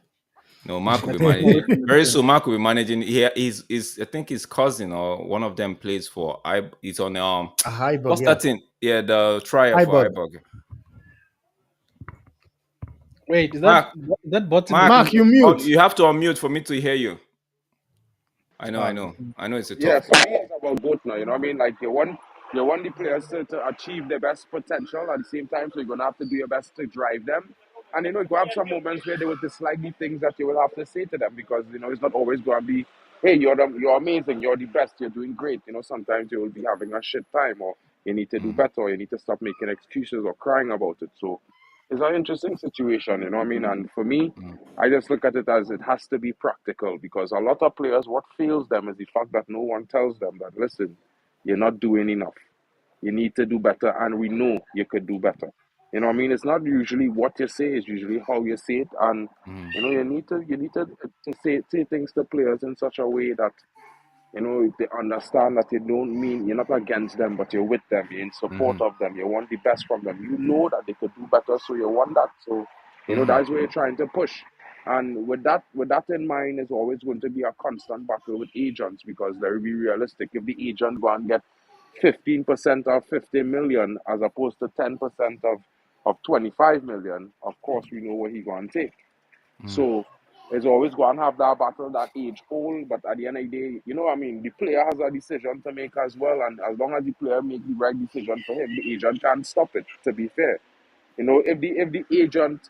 No, Mark will be That's his role managing. in the Very midfield. soon, Mark will be managing. He's I think his cousin or one of them plays for I. It's on A high bug, what's yeah. that thing? Yeah, the trial High for bug. Ibok. Wait, Mark, is that bot in the Mark, team? Mark, you mute. you have to unmute for me to hear you. I Okay. know. I know it's a Yeah, tough for one. me, it's about both now. You know what I mean? Like you want the players to achieve their best potential at the same time. So you're gonna have to do your best to drive them. And you go have some moments where they will dislike the things that you will have to say to them, because it's not always gonna be, hey, you're amazing, you're the best, you're doing great. Sometimes you will be having a shit time, or you need to do Mm-hmm. better, or you need to stop making excuses or crying about it. So it's an interesting situation, you know what I mean? And for me, I just look at it as it has to be practical, because a lot of players, what fails them is the fact that no one tells them that, listen, you're not doing enough. You need to do better, and we know you could do better. You know what I mean? It's not usually what you say, it's usually how you say it. And Mm-hmm. you need to say things to players in such a way that they understand that you don't mean, you're not against them, but you're with them, you're in support Mm-hmm. of them, you want the best from them. You know that they could do better, so you want that. So, Mm-hmm. that's where you're trying to push. And with that in mind, is always going to be a constant battle with agents, because let's be realistic. If the agent go and get 15% of 50 million as opposed to 10% of 25 million, of course we know what he going to take. So it's always going to have that battle, that age old. But at the end of the day, what I mean, the player has a decision to make as well. And as long as the player make the right decision for him, the agent can't stop it, to be fair. If the agent,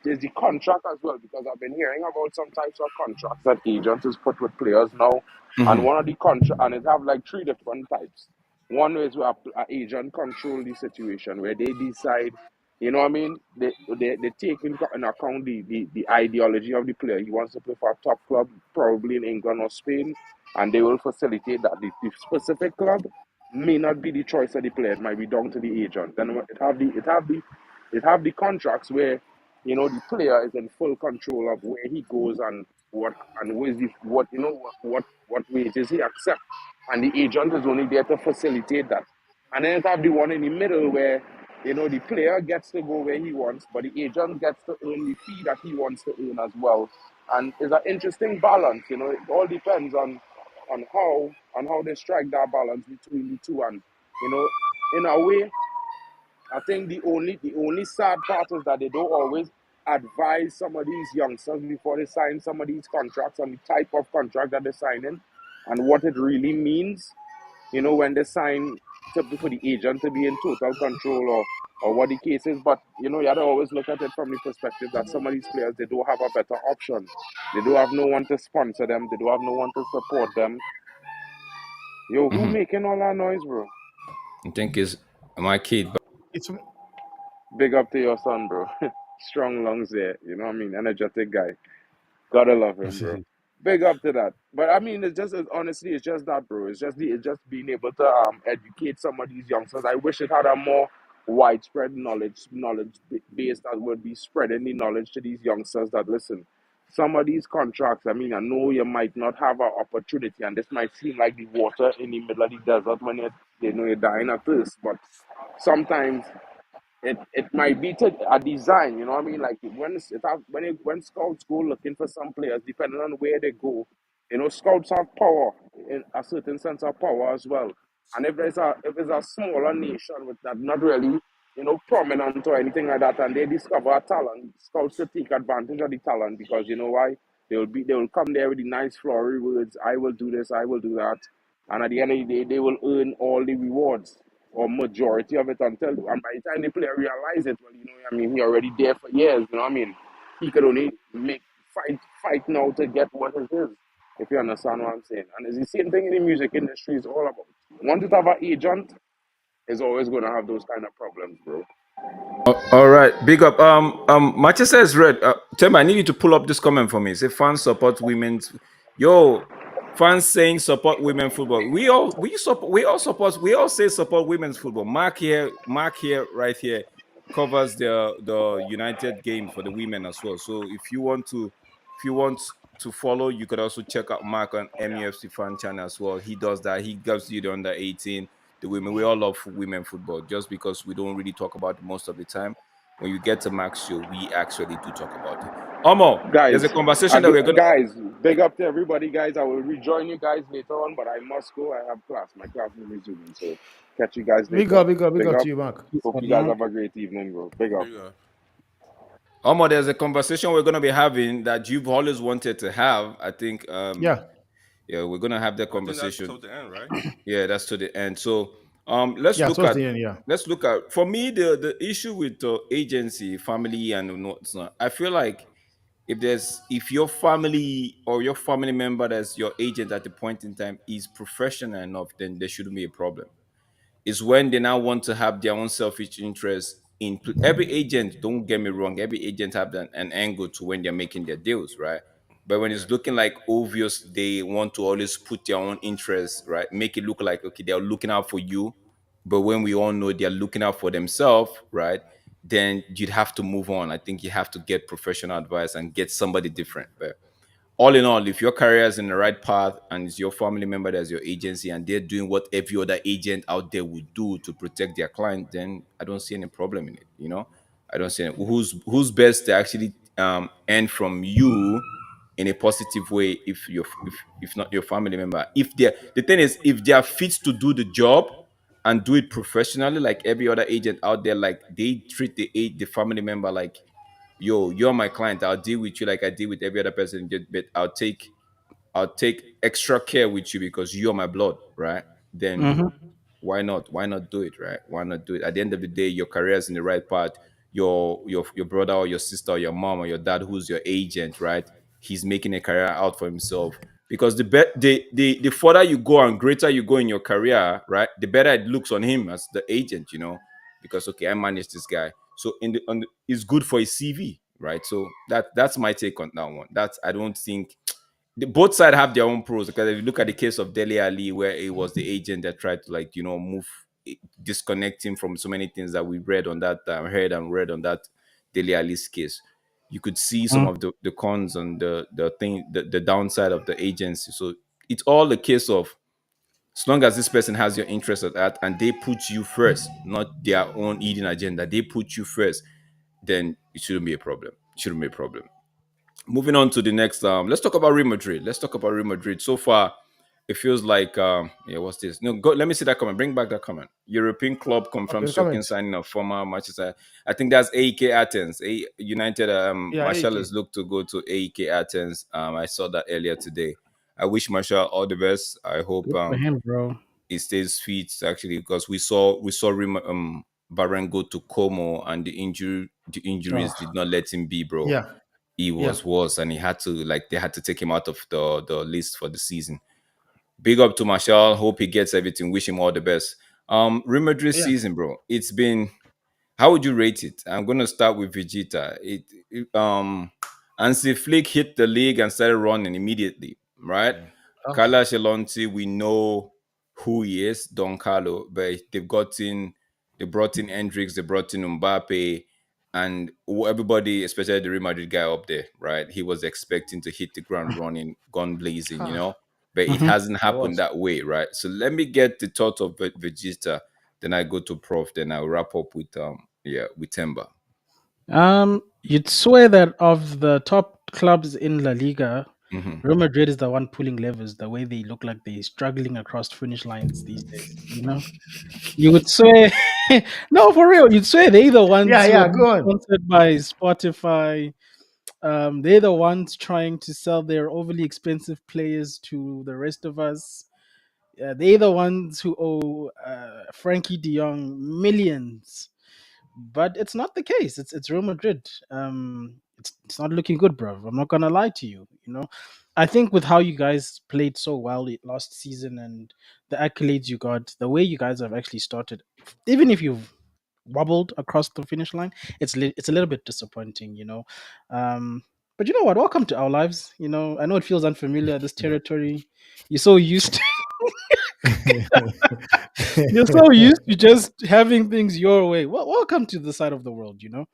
there's the contract as well, because I've been hearing about some types of contracts that agents is put with players now. And Mm-hmm. one of the contract, and it have like three different types. One is where a agent control the situation, where they decide, you know what I mean? They take in account the ideology of the player. He wants to play for a top club, probably in England or Spain, and they will facilitate that. The specific club may not be the choice of the player. It might be down to the agent. Then it have the contracts where the player is in full control of where he goes and who is the what what wages he accepts, and the agent is only there to facilitate that. And then it have the one in the middle where the player gets to go where he wants, but the agent gets to earn the fee that he wants to earn as well. And it's an interesting balance. It all depends on how they strike that balance between the two. And in a way, I think the only sad part is that they don't always advise some of these youngsters before they sign some of these contracts, on the type of contract that they're signing and what it really means. When they sign for the agent to be in total control, or what the case is. But you have to always look at it from the perspective that some of these players, they don't have a better option. They don't have no one to sponsor them. They don't have no one to support them. Yo, who Mm-hmm. making all that noise, bro? I think it's my kid. It's Big up to your son, bro. Strong lungs there. You know what I mean? Energetic guy. Gotta love him, bro. Big up to that. But I mean, honestly, it's just that, bro. It's just being able to educate some of these youngsters. I wish it had a more widespread knowledge base that would be spreading the knowledge to these youngsters that, listen, some of these contracts, I mean, I know you might not have an opportunity, and this might seem like the water in the middle of the desert when you know you're dying of thirst, but sometimes it might be to a design, you know what I mean? Like when scouts go looking for some players, depending on where they go, you know, scouts have power in a certain sense of power as well. And if there's a smaller nation with that not really, you know, prominent or anything like that, and they discover a talent, scouts will take advantage of the talent because you know why? They will come there with the nice flowery words, I will do this, I will do that. And at the end of the day, they will earn all the rewards or majority of it until and by the time the player realize it, well, you know what I mean, he already there for years, you know what I mean? He could only make fight now to get what is his, if you understand what I'm saying. And it's the same thing in the music industry is all about. Once you have an agent, is always gonna have those kind of problems, bro. All right, big up. Manchester is red. Temba, I need you to pull up this comment for me. Say fans support women's. Yo, fans saying support women football. We all say support women's football. Mark here, right here, covers the United game for the women as well. So if you want to follow, you could also check out Mark on MUFC fan channel as well. He does that. He gives you the under 18, the women. We all love women football just because we don't really talk about it most of the time. When you get to Max show, we actually do talk about it. Omo, there's a Guys, conversation that we're gonna. guys, big up to everybody, guys. I will rejoin you guys later on, but I must go. I have class. My class is resuming, so catch you guys Big later. up, big up, big Big up up. to you, Mark. Hope you guys Mhm. have a great evening, bro. Big There up. you go. Omo, there's a conversation we're gonna be having that you've always wanted to have. I think Yeah, yeah, we're gonna have that I think that's conversation. till the end, right? Yeah, that's to the end. So yeah, towards the end, yeah. let's look at for me the issue with agency, family, and what's not. I feel like if your family or your family member that's your agent at the point in time is professional enough, then there shouldn't be a problem. Is when they now want to have their own selfish interest in every agent. Don't get me wrong, every agent have an angle to when they're making their deals, right? But when Yeah. it's looking like obvious, they want to always put their own interests, right? Make it look like okay, they're looking out for you, but when we all know they're looking out for themselves, right? Then you'd have to move on. I think you have to get professional advice and get somebody different. But all in all, if your career is in the right path and it's your family member that's your agency and they're doing what every other agent out there would do to protect their client, then I don't see any problem in it. You know, I don't see any, who's best to actually earn from you in a positive way if not your family member. If they're the thing is if they are fit to do the job and do it professionally, like every other agent out there, like they treat the family member like yo, you're my client. I'll deal with you like I deal with every other person. But I'll take extra care with you because you're my blood, right? Then Mhm. why not? Why not do it, right? Why not do it? At the end of the day, your career is in the right path. Your brother or your sister or your mom or your dad, who's your agent, right? He's making a career out for himself. Because the further you go and greater you go in your career, right? The better it looks on him as the agent, you know. Because okay, I manage this guy, so it's good for his CV, right? So that's my take on that one. That's I don't think both sides have their own pros because if you look at the case of Dele Ali, where it was the agent that tried to like move disconnect him from so many things that we read on that heard and read on that Dele Ali's case, you could see some Mhm. of the cons and the downside of the agency. So it's all a case of as long as this person has your interest at heart and they put you first, not their own eating agenda, they put you first, then it shouldn't be a problem. It shouldn't be a problem. Moving on to the next, let's talk about Real Madrid. Let's talk about Real Madrid. So far, it feels like, yeah, what's this? No, go. Let me see that comment. Bring back that comment. European club Okay, confirms the shocking comments. signing of former Manchester. I think that's AEK Athens. United. Yeah, Martial AK. has looked to go to AEK Athens. I saw that earlier today. I wish Martial all the best. I hope Good for him, bro. he stays fit actually because we saw Baran go to Como and the injuries Oh, did not let him be, bro. Yeah, He yeah, was worse and he had to like they had to take him out of the list for the season. Big up to Marshall. Hope he gets everything. Wish him all the best. Real Madrid yeah. season, bro. It's been how would you rate it? I'm gonna start with Vegeta. Ansi Flick hit the league and started running immediately, right? Okay. Carlo Ancelotti, we know who he is, Don Carlo, but they brought in Hendrix, they brought in Mbappe. and everybody, especially the Real Madrid guy up there, right? He was expecting to hit the ground running, gun blazing, you Ah, know, but it Mhm. hasn't I happened was. that way, right? So let me get the thought of Vegeta, then I go to Prof, then I'll wrap up with with Temba. You'd swear that of the top clubs in La Liga, Hmm. Real Madrid is the one pulling levers. The way they look like they're struggling across finish lines these days, you know. You would swear, no, for real. You'd swear they're the Yeah, ones who are yeah, being go on. sponsored by Spotify. They're the ones trying to sell their overly expensive players to the rest of us. They're the ones who owe Frankie De Jong millions, but it's not the case. It's Real Madrid. It's not looking good, bro. I'm not gonna lie to you. You know, I think with how you guys played so well last season and the accolades you got, the way you guys have actually started, even if you've wobbled across the finish line, it's a little bit disappointing. You know, but you know what? Welcome to our lives. You know, I know it feels unfamiliar. This territory, you're so used you're so used to just having things your way. Well, welcome to the side of the world, you know.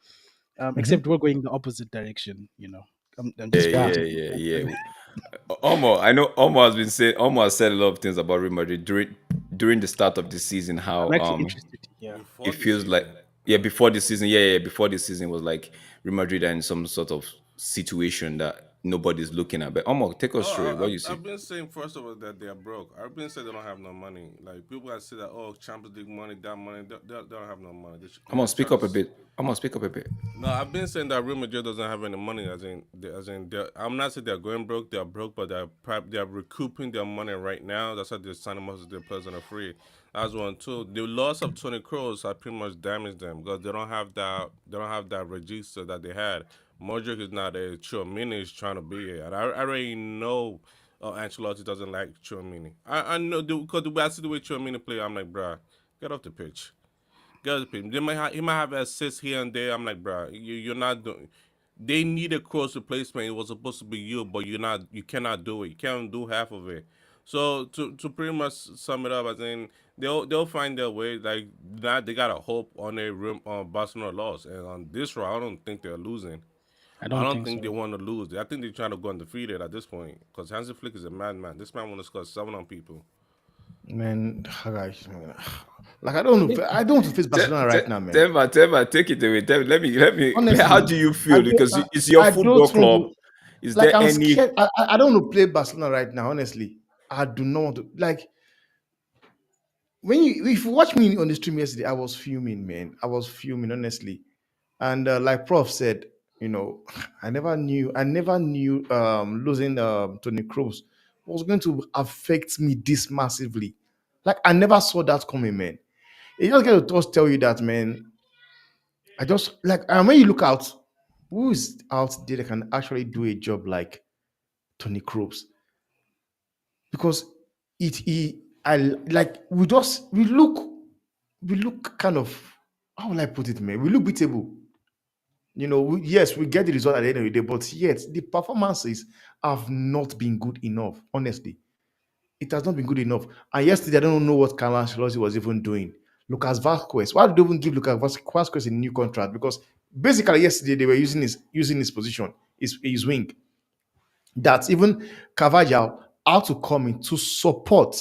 Except Mhm. we're going the opposite direction, you know. I'm Yeah, just Yeah. yeah, painting. yeah, yeah. Omo, I know Omo has been saying Omo has said a lot of things about Real Madrid during the start of the season. How I'm actually interested to hear. it Before the feels like, season. yeah, before the season, yeah, before the season was like Real Madrid are in some sort of situation that nobody's looking at. But Omo, take us Oh, through it. What you see? I've been saying first of all that they're broke. I've been saying they don't have no money. Like people that say that Champions League money, that money, they don't have no money. Come on, They're speak trying to. up a bit. Come on, speak up a bit. No, I've been saying that Real Madrid doesn't have any money. I'm not saying they're going broke. They're broke, but they're recouping their money right now. That's why they're signing most of their players on a free. That's one too. The loss of Tony Kroos has pretty much damaged them because they don't have that. They don't have that register that they had. Modric is not a Chouamini is trying to be it, and I already know. Ancelotti doesn't like Chouamini. I know because the way I see the way Chouamini play, I'm like, bruh, get off the pitch. Guys, he might have assists here and there. I'm like, bro, you're not doing. They need a cross replacement. It was supposed to be you, but you're not. You cannot do it. You can't do half of it. So to pretty much sum it up, I think they'll find their way. Like now they got a hope on a rim on Barcelona loss, and on this round, I don't think they're losing. I I don't don't think think they so. want to lose. I think they're trying to go undefeated at this point because Hansi Flick is a madman. This man want to score 7 on people. Man, guys, man. Like I don't want to face Barcelona right now, man. Temba, take it away. Let me. How Honestly, do you I feel? don't Because I, it's your I don't football want club. to Is like there I'm any? scared. I don't want to play Barcelona right now, honestly. I do not want to like when you if you watch me on the stream yesterday, I was fuming, man. I was fuming, honestly. And like Prof said, you know, I never knew losing Tony Kroos was going to affect me this massively. Like I never saw that coming, man. It just get to just tell you that, man. I just like and when you look out, who is out there that can actually do a job like Tony Kroos? Because it he I like we look kind of how will I put it, man? We look beatable. You know, yes, we get the result at the end of the day, but yet the performances have not been good enough. Honestly, it has not been good enough. And yesterday, I don't know what Carlo Ancelotti was even doing. Lucas Vasquez, why did they even give Lucas Vasquez a new contract? Because basically, yesterday they were using his position, his wing. That even Carvajal had to come in to support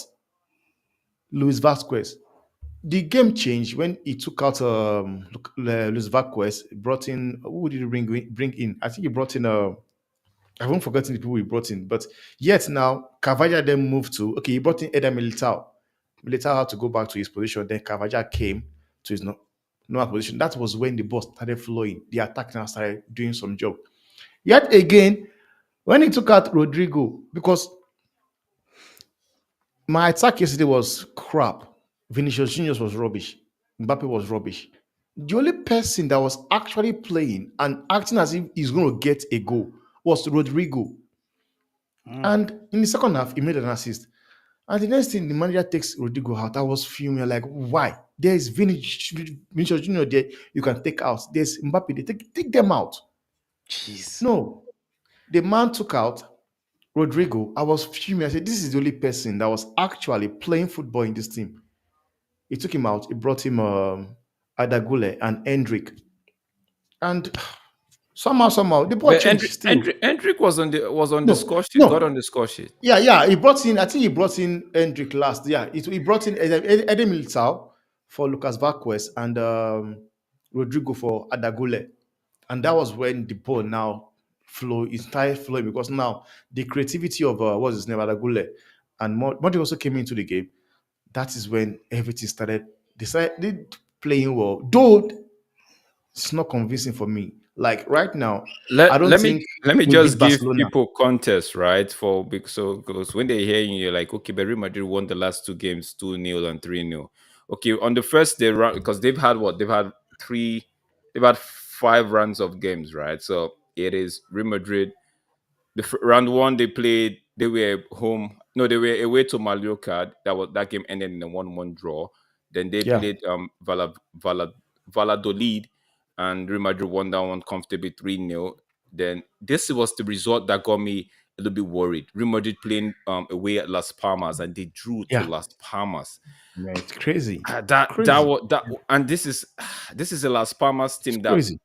Luis Vasquez. The game changed when he took out Luis Vasquez, brought in who did he bring in? I think he brought in I haven't forgotten the people he brought in, but yet now Carvajal then moved to okay, he brought in Eder Militao. Militao had to go back to his position. Then Carvajal came to his normal position. That was when the ball started flowing. The attack now started doing some job. Yet again, when he took out Rodrigo, because my attack yesterday was crap. Vinicius Junior was rubbish. Mbappe was rubbish. The only person that was actually playing and acting as if he's going to get a goal was Rodrigo. Mm. And in the second half, he made an assist. And the next thing, the manager takes Rodrigo out. I was fuming like, why? There's Vinicius Junior there. You can take out. There's Mbappe. They take them out. Jeez. No, the man took out Rodrigo. I was fuming. I said, this is the only person that was actually playing football in this team. He took him out. He brought him Adagule and Hendrick. and somehow the ball But changed still. Hendrick was on the No, score sheet. Got on no. the score sheet. Yeah, yeah. He brought in. I think he brought in Hendrick last. Yeah, he brought in Eden Militao for Lucas Vazquez and Rodrigo for Adagule, and that was when the ball now it started flowing because now the creativity of what's his name Adagule and Monty also came into the game. That is when everything started. They started playing well, though it's not convincing for me. Like right now, I don't think Let me we just beat give Barcelona. people context, right? So because when they hear you, you're like, okay, but Real Madrid won the last two games 2-0 and 3-0. Okay, on the first day run because they've had what they've had five runs of games, right? So it is Real Madrid round one they played. They were home. No, they were away to Mallorca. That game ended in a 1-1 draw. Then they Yeah, played Valladolid, and Real Madrid won that one comfortably 3-0. Then this was the result that got me a little bit worried. Real Madrid playing away at Las Palmas, and they drew to yeah, Las Palmas. man, it's crazy, That crazy, was that, and this is a Las Palmas it's team that crazy.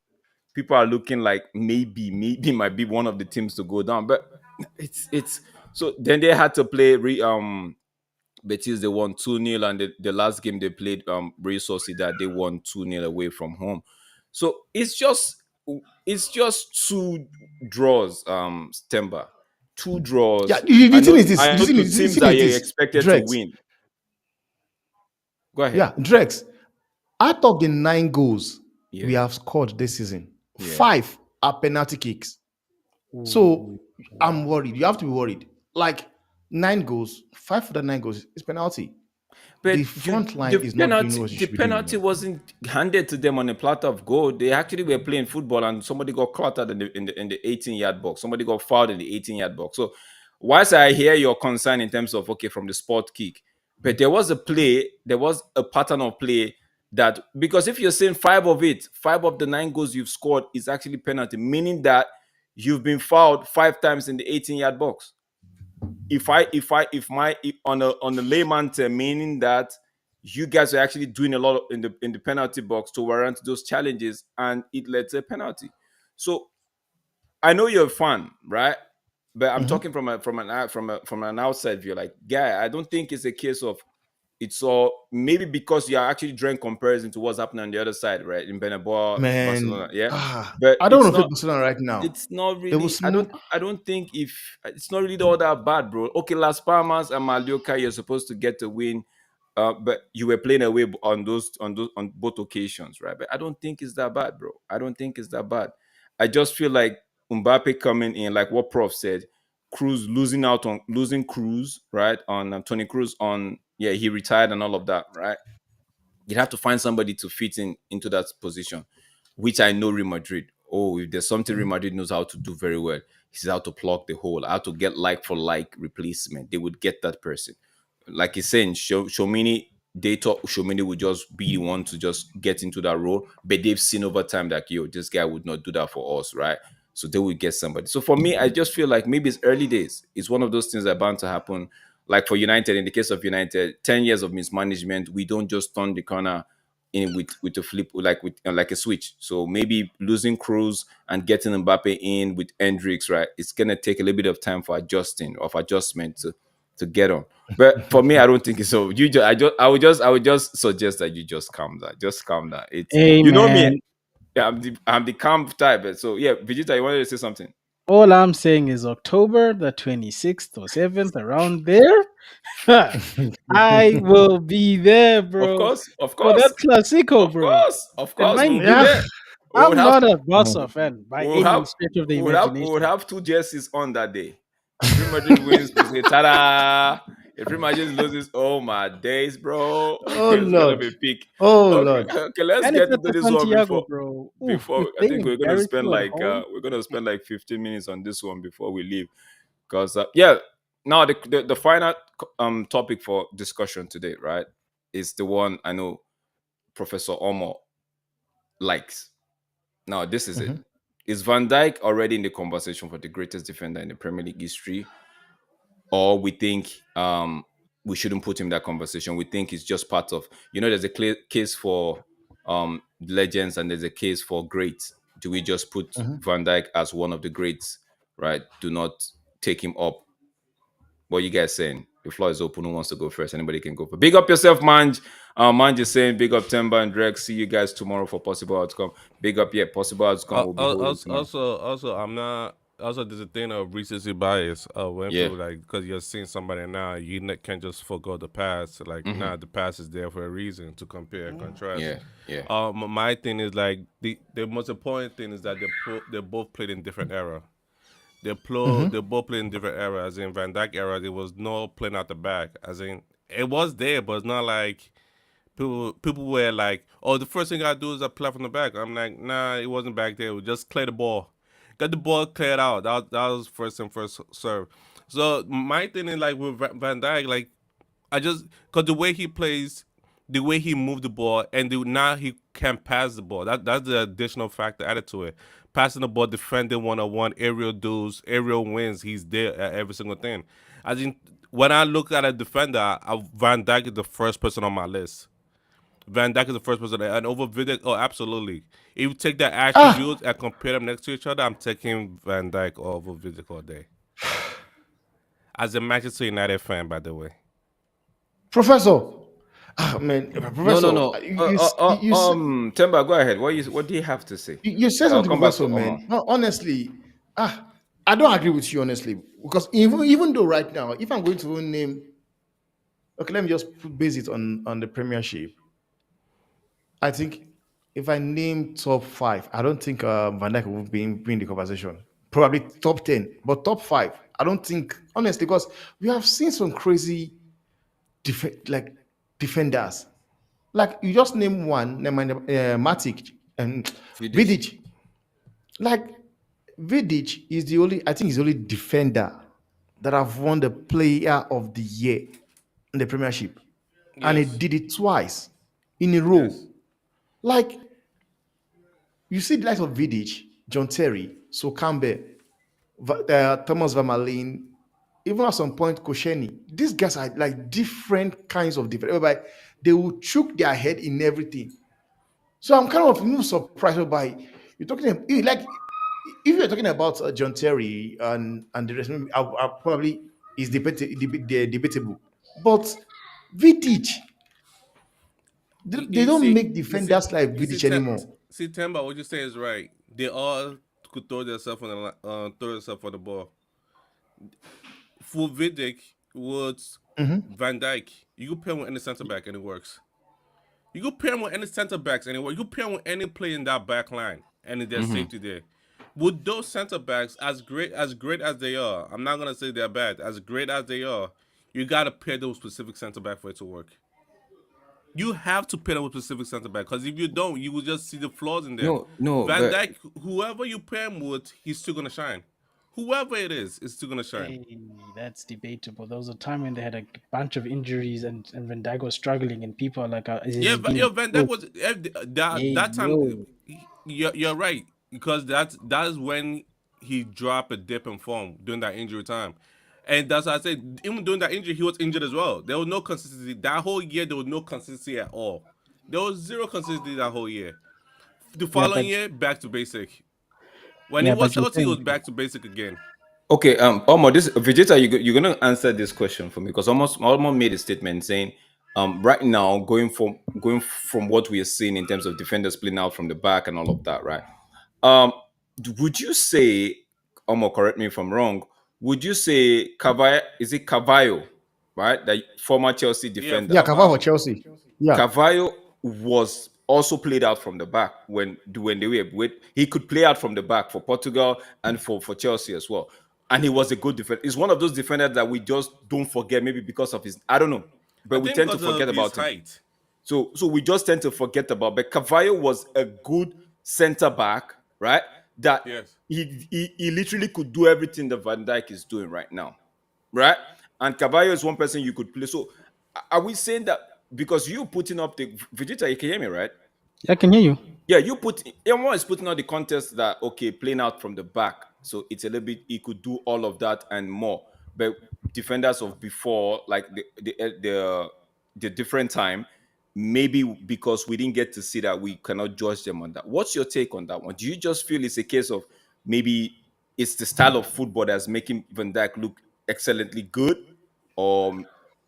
people are looking like maybe might be one of the teams to go down. But it's so then they had to play Betis. They won 2-0, and the last game they played Real Sociedad, they won 2-0 away from home. So it's just two draws, Stemba. Two Yeah, draws. the thing is this. I know two The teams thing that is you this. expected to Drex. win. Go ahead. Yeah, Drex. Out of the 9 goals we Yeah. have scored this season, Yeah. 5 are penalty kicks. Ooh. So I'm worried. You have to be worried. Like 9 goals, 5 of the 9 goals is penalty. The But front line is not doing what it the should be doing, penalty man. wasn't handed to them on a platter of gold. They actually were playing football, and somebody got clattered in the 18-yard box. Somebody got fouled in the 18-yard box. So, whilst I hear your concern in terms of okay from the spot kick, but there was a pattern of play that because if you're saying five of the 9 goals you've scored is actually penalty, meaning that you've been fouled 5 times in the 18-yard box. If on the layman term, meaning that you guys are actually doing a lot in the penalty box to warrant those challenges, and it led to a penalty. So I know you're a fan, right? But I'm Mhm. talking from an outside view. Like, guy, I don't think it's a case of it's all maybe because you are actually drawing comparison to what's happening on the other side, right? In Benaboa, Barcelona, Man, yeah. But I don't want to play Barcelona right now. it's not They will really smoke. I don't think if it's not really all that bad, bro. Okay, Las Palmas and Mallorca, you're supposed to get a win, but you were playing away on both occasions, right? But I don't think it's that bad, bro. I don't think it's that bad. I just feel like Mbappe coming in, like what Prof said, Cruz losing Cruz, right? On Tony Cruz on yeah, he retired and all of that, right? You'd have to find somebody to fit into that position, which I know Real Madrid. Oh, if there's something Real Madrid knows how to do very well, is how to plug the hole, how to get like for like replacement. They would get that person. Like he's saying, Shomini, they thought Shomini would just be the one to just get into that role, but they've seen over time that yo, this guy would not do that for us, right? So they will get somebody. So for me, I just feel like maybe it's early days. It's one of those things that are bound to happen. Like for United, in the case of United, 10 years of mismanagement, we don't just turn the corner in with a flip like a switch. So maybe losing Cruz and getting Mbappe in with Hendricks, right? It's gonna take a little bit of time for adjustment to get on. But for me, I don't think it's so. I would just suggest that you just calm down. Just calm down. It's Hey, you know me. man. Yeah, I'm the calm type. So yeah, Vegeta, you wanted to say something? All I'm saying is October the 26th or 7th, around there. I will be there, Of bro, course, of for that course, Clasico, bro. of And course, mind we'll be Yeah. you, there. We would I'm have not a Barca fan by we'll any have stretch of the imagination. two jerseys on that day. If Real Madrid wins, we say ta-da. If Real Madrid loses, oh my days, bro, Oh it's gonna Lord. be peak. Oh Okay, Lord. okay, let's And it's get at into the this one Santiago, bro. Oof, if I they think embarrass you at home, we're gonna spend like 15 minutes on this one before we leave. Because yeah, now the final topic for discussion today, right, is the one I know Professor Omo likes. Now, this is it. Mhm. Is Van Dijk already in the conversation for the greatest defender in the Premier League history? Or we think we shouldn't put him in that conversation? We think it's just part of, there's a clear case for legends and there's a case for greats. do we just put Mhm. Van Dijk as one of the greats, right? Do not take him up. What you guys saying? The floor is open. Who wants to go first? Anybody can go. But big up yourself, Manj. Manj is saying big up Temba and Drake. See you guys tomorrow for possible outcome. Big up, yeah, possible outcome will be holding tomorrow. I'm not. Also, there's a thing of recency bias. When Yeah. people like, because you're seeing somebody now, you can't just forgo the past. Like, Mm-hmm. nah, the past is there for a reason to compare and contrast. Yeah. Yeah. My thing is like the most important thing is that they both played in different era. They Mhm. both played in different era. As in Van Dijk era, there was no playing out the back. As in, it was there, but it's not like people were like, "Oh, the first thing I do is I play from the back." I'm like, "Nah, it wasn't back there. We just clear the ball, get the ball cleared out." That was first and first serve. So my thing is like with Van Dijk, like I just because the way he plays, the way he moved the ball, and now he can pass the ball. That's the additional factor added to it. Passing the ball, defending 1-on-1, aerial duels, aerial wins. He's there at every single thing. I think when I look at a defender, Van Dijk is the first person on my list. Van Dijk is the first person, and over Vidic. Oh, absolutely. If you take the Ah, attributes and compare them next to each other, I'm taking Van Dijk over Vidic all day. As a Manchester United fan, by the way. Professor. Ah, man, No, no, Professor, no. Temba, go ahead. What do you have to say? you say I'll something, come back to Professor, Omar. man. No, honestly, I don't agree with you, honestly, because even though right now, if I'm going to name, okay, let me just base it on the Premiership. I think if I name top five, I don't think Van Dijk will be in the conversation. Probably top 10, but top five, I don't think, honestly, because we have seen some crazy like defenders. Like you just name one, name Matic and Vidic. Vidic. Like Vidic is the only, I think, he's the only defender that have won the Player of the Year in the Premiership, and he Yes. did it twice in a Yes. row. Like you see the likes of Vidic, John Terry, So Campbell, Thomas Vermaelen, even at some point Koscielny. These guys are like different kinds of defenders, whereby they will choke their head in everything. So I'm kind of surprised by you're talking like if you're talking about John Terry and the rest, maybe I probably is debatable. But Vidic, they You don't see, make defenders like Vidic anymore. Temba, what you say is right. They all could throw themselves throw themselves on the ball. For Vidic, Woods, Mhm. Van Dyke, you could pair him with any center back and it works. You could pair him with any center backs and it works. You could pair him with any player in that back line and there's Mm-hmm. safety there. With those center backs, as great as they are, I'm not gonna say they're bad. As great as they are, you gotta pair those specific center back for it to work. You have to pair them with specific center back because if you don't, you will just see the flaws in them. No, no, Van but Dyke, whoever you pair him with, he's still gonna shine. Whoever it is still gonna shine. Hey, that's debatable. There was a time when they had a bunch of injuries and Van Dijk was struggling, and people are like, "Is Yeah, he being Van Dyke good?" was that Hey, time. yo, You're right because that is when he dropped a dip in form during that injury time, and that's why I said even during that injury he was injured as well. There was no consistency that whole year. There was no consistency at all. There was zero consistency that whole year. The yeah, following year, back to basic. When he was but you're healthy, he was saying back to basic again. okay, Omar, this Vegeta, you're gonna answer this question for me because almost made a statement saying, right now going from what we are seeing in terms of defenders playing out from the back and all of that, right? Um, would you say, Omar, correct me if I'm wrong, would you say Cavallo, is it Cavallo, right? The former Chelsea Yeah, for Yeah, defender. Carvalho for Carvalho. Chelsea. Yeah. Cavallo was also played out from the back when they were with he could play out from the back for Portugal and for Chelsea as well. And he was a good defender. He's one of those defenders that we just don't forget, maybe because of his I don't know, I but we think tend to because forget of his about him. height. So we just tend to forget about. But Cavallo was a good center back, right? That Yes. he literally could do everything that Van Dijk is doing right now, right? And Caballo is one person you could play. So are we saying that because you putting up the Vegeta, you can hear me, right? I can hear you. Yeah, you put everyone is putting out the contest that okay, playing out from the back. So it's a little bit he could do all of that and more. But defenders of before, like the different time, maybe because we didn't get to see that, we cannot judge them on that. What's your take on that one? Do you just feel it's a case of maybe it's the style of football that's making Van Dijk look excellently good, or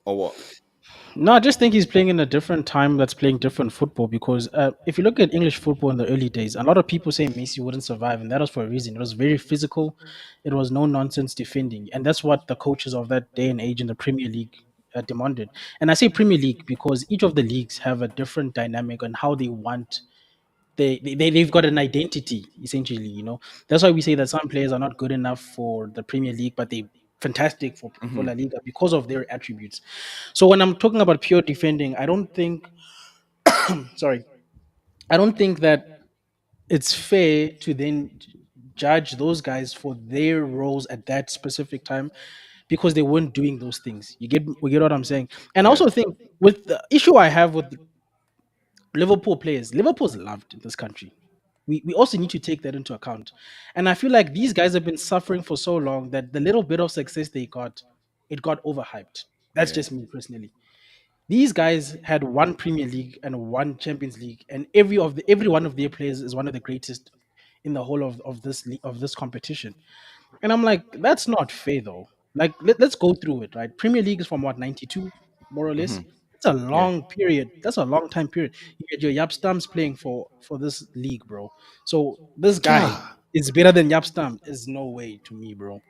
what? No, I just think he's playing in a different time that's playing different football because if you look at English football in the early days, a lot of people say Messi wouldn't survive, and that was for a reason. It was very physical, it was no nonsense defending, and that's what the coaches of that day and age in the Premier League demanded. And I say Premier League because each of the leagues have a different dynamic on how they want they've got an identity essentially. That's why we say that some players are not good enough for the Premier League, but they fantastic for La Liga because of their attributes. So when I'm talking about pure defending, I don't think sorry, I don't think that it's fair to then judge those guys for their roles at that specific time because they weren't doing those things. You get what I'm saying? And I Yeah. also think with the issue I have with Liverpool players, Liverpool's loved in this country. We also need to take that into account. And I feel like these guys have been suffering for so long that the little bit of success they got, it got overhyped. That's Yeah. just me personally. These guys had one Premier League and one Champions League, and every one of their players is one of the greatest in the whole of this competition. And I'm like, that's not fair though. Like let's go through it, right? Premier League is from what, 92, more or less. It's a Yeah. long period. That's a long time period. You get your Yap Stamps playing for this league, bro. So this guy Yeah. is better than Yap Stamp. Is no way to me, bro.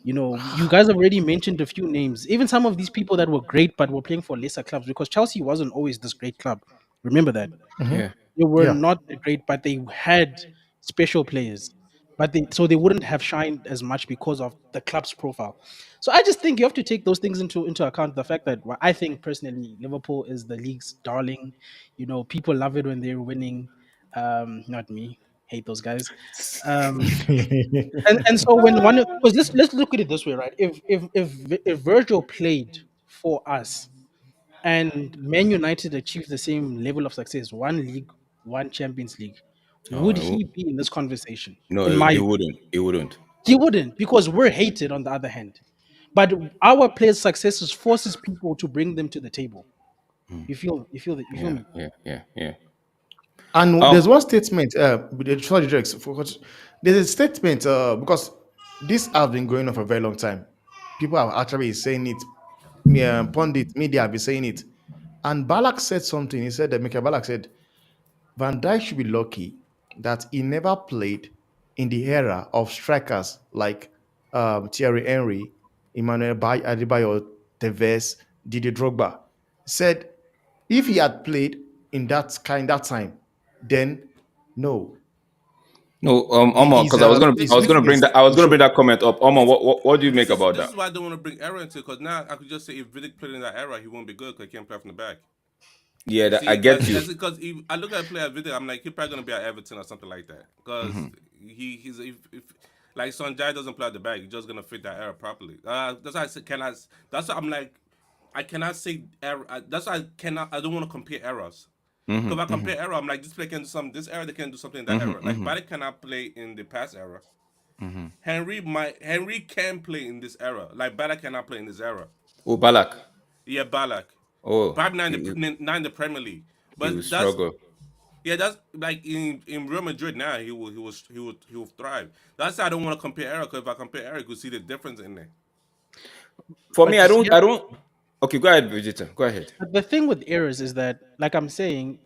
You guys have already mentioned a few names. Even some of these people that were great but were playing for lesser clubs because Chelsea wasn't always this great club. Remember that. Yeah. They were Yeah. not that great, but they had special players. But they wouldn't have shined as much because of the club's profile. So I just think you have to take those things into account. The fact that, well, I think personally, Liverpool is the league's darling. People love it when they're winning. Not me. Hate those guys. Um, and so when one because let's look at it this way, right? If Virgil played for us and Man United achieved the same level of success, one league, one Champions League, would Oh, he be in this conversation? no, In my it opinion, wouldn't. It wouldn't. he wouldn't because we're hated on the other hand. But our players' successes forces people to bring them to the table. You feel Yeah. me? Yeah. Yeah. Yeah. And Um. there's one statement, sorry, Drex, there's a statement, because this has been going on for a very long time. People have actually been saying it, pundit, media have been saying it. And Balak said something. He said that Michael Balak said, Van Dijk should be lucky that he never played in the era of strikers like Thierry Henry, Adebayo, Tevez, Didier Drogba. He said if he had played in that time, then no, No. Omar, because I he's was gonna missing bring his that I was gonna bring show. that comment up. Omar, what do you make about This that? is why I don't want to bring Era into it because now I could just say if Vidic played in that era, he won't be good because he can't play from the back. Yeah, You I see, get you. because I look at a player Vidic, I'm like he's probably gonna be at Everton or something like that because he's if like Sonjai doesn't play at the back, he's just gonna fit that era properly. That's why I said That's why I'm like I cannot say era. That's why I cannot. I don't want to compare eras. Because if I compare era, I'm like this player can do something. This era they can do something in that era. Like Barry cannot play in the past era. Henry can play in this era. Like Balak cannot play in this era. Oh, Balak. Yeah, Balak. Oh, Probably not in the Premier League. he will But that's struggle. yeah, that's like in Real Madrid now he will thrive. That's why I don't want to compare era because if I compare era, you could see the difference in there. For me, But you see, I don't. Okay, go ahead, Vegeta. Go ahead. but the thing with errors is that, like I'm saying,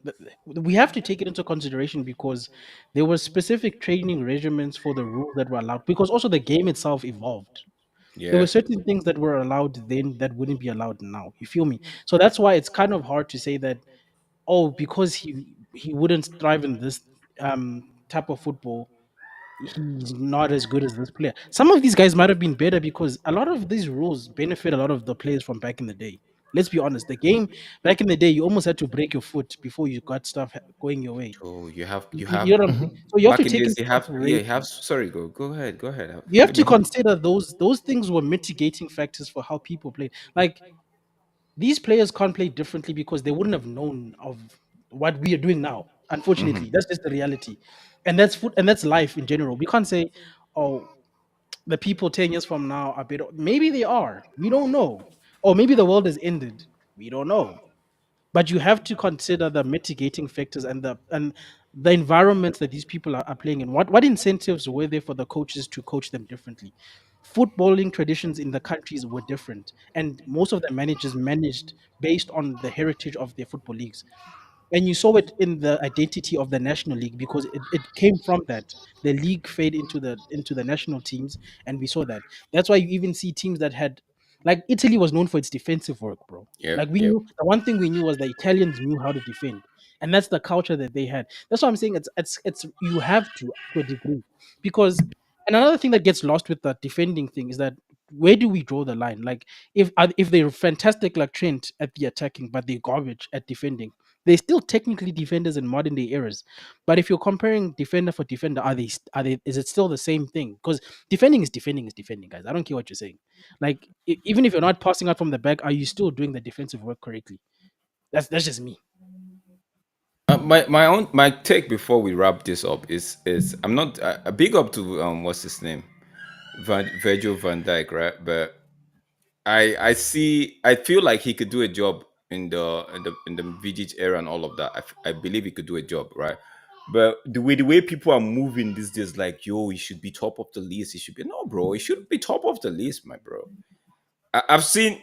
we have to take it into consideration because there were specific training regimens for the rules that were allowed. Because also the game itself evolved. There were Yeah. certain things that were allowed then that wouldn't be allowed now. You feel me? So that's why it's kind of hard to say that, oh, because he wouldn't thrive in this type of football, he's not as good as this player. Some of these guys might have been better because a lot of these rules benefit a lot of the players from back in the day. Let's be honest. The game back in the day, you almost had to break your foot before you got stuff going your way. Oh, You, you you have you know what I'm saying? So you have to back in take days. into You have consideration. you have. Sorry, go ahead. You have Let to me hear. consider those things were mitigating factors for how people play. Like these players can't play differently because they wouldn't have known of what we are doing now. Unfortunately, that's just the reality, and that's life in general. We can't say, oh, the people 10 years from now are better. Maybe they are. We don't know. Or maybe the world has ended. We don't know. But you have to consider the mitigating factors and the environment that these people are playing in. What incentives were there for the coaches to coach them differently? Footballing traditions in the countries were different, and most of the managers managed based on the heritage of their football leagues. And you saw it in the identity of the national league because it came from that. The league fed into the national teams, and we saw that. That's why you even see teams that had, like, Italy was known for its defensive work, bro. Yep, Like, we yep. knew the one thing we knew was the Italians knew how to defend, and that's the culture that they had. That's why I'm saying it's you have to a degree, because, and another thing that gets lost with the defending thing is that, where do we draw the line? Like, if they're fantastic like Trent at the attacking, but they're garbage at defending, they're still technically defenders in modern day eras. But if you're comparing defender for defender, are they is it still the same thing? Because defending is defending, guys. I don't care what you're saying. Like, even if you're not passing out from the back, are you still doing the defensive work correctly? That's just me. My take before we wrap this up is I'm not a big up to what's his name, Virgil Van Dijk, right? But I feel like he could do a job in the Vidic era and all of that. I believe he could do a job, right? But the way people are moving these days, like, yo, he should be top of the list. He should be, no, bro. He shouldn't be top of the list, my bro. I've seen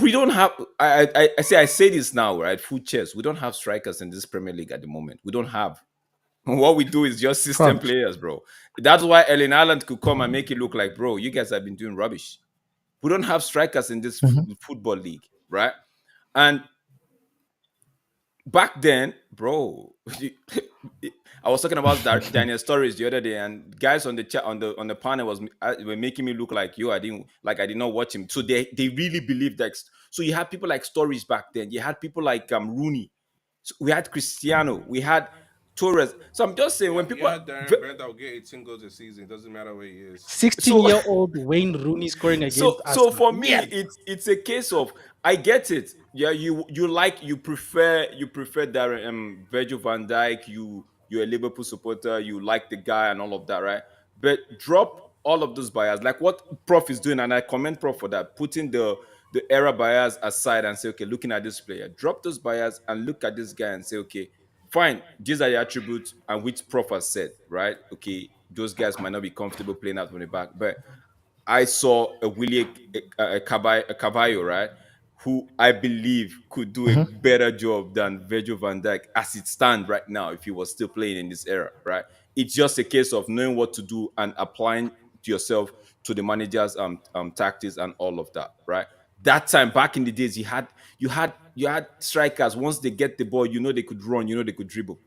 we don't have I say this now, right? Food chess. We don't have strikers in this Premier League at the moment. We don't have. What we do is just system Fact. players, bro. That's why Ellen Ireland could come and make it look like, bro, you guys have been doing rubbish. We don't have strikers in this Mhm. football league, right? And back then, bro, I was talking about Daniel Storage the other day, and guys on the chat on the panel were making me look like, yo, I did not watch him. So they really believed that. So you had people like Storage back then. You had people like Rooney. So we had Cristiano. We had Torres. So I'm just saying, Yeah, when people, yeah, Darren Brent will get 18 goals a season. It doesn't matter where he is. 16 so year old Wayne Rooney scoring against so Arsenal. for me, Yes. it's a case of, I get it. Yeah, you prefer that Virgil Van Dijk. You're a Liverpool supporter. You like the guy and all of that, right? But drop all of those bias, like what Prof is doing, and I commend Prof for that. Putting the era bias aside and say, okay, looking at this player, drop those bias and look at this guy and say, okay, fine, these are the attributes and which Prof has said, right? Okay, those guys might not be comfortable playing out from the back, but I saw a Willie a Caballo, right? Who I believe could do a Mhm. better job than Virgil van Dijk as it stands right now if he was still playing in this era, right? It's just a case of knowing what to do and applying to yourself to the manager's tactics and all of that, right? That time back in the days, you had strikers. Once they get the ball, they could run, they could dribble.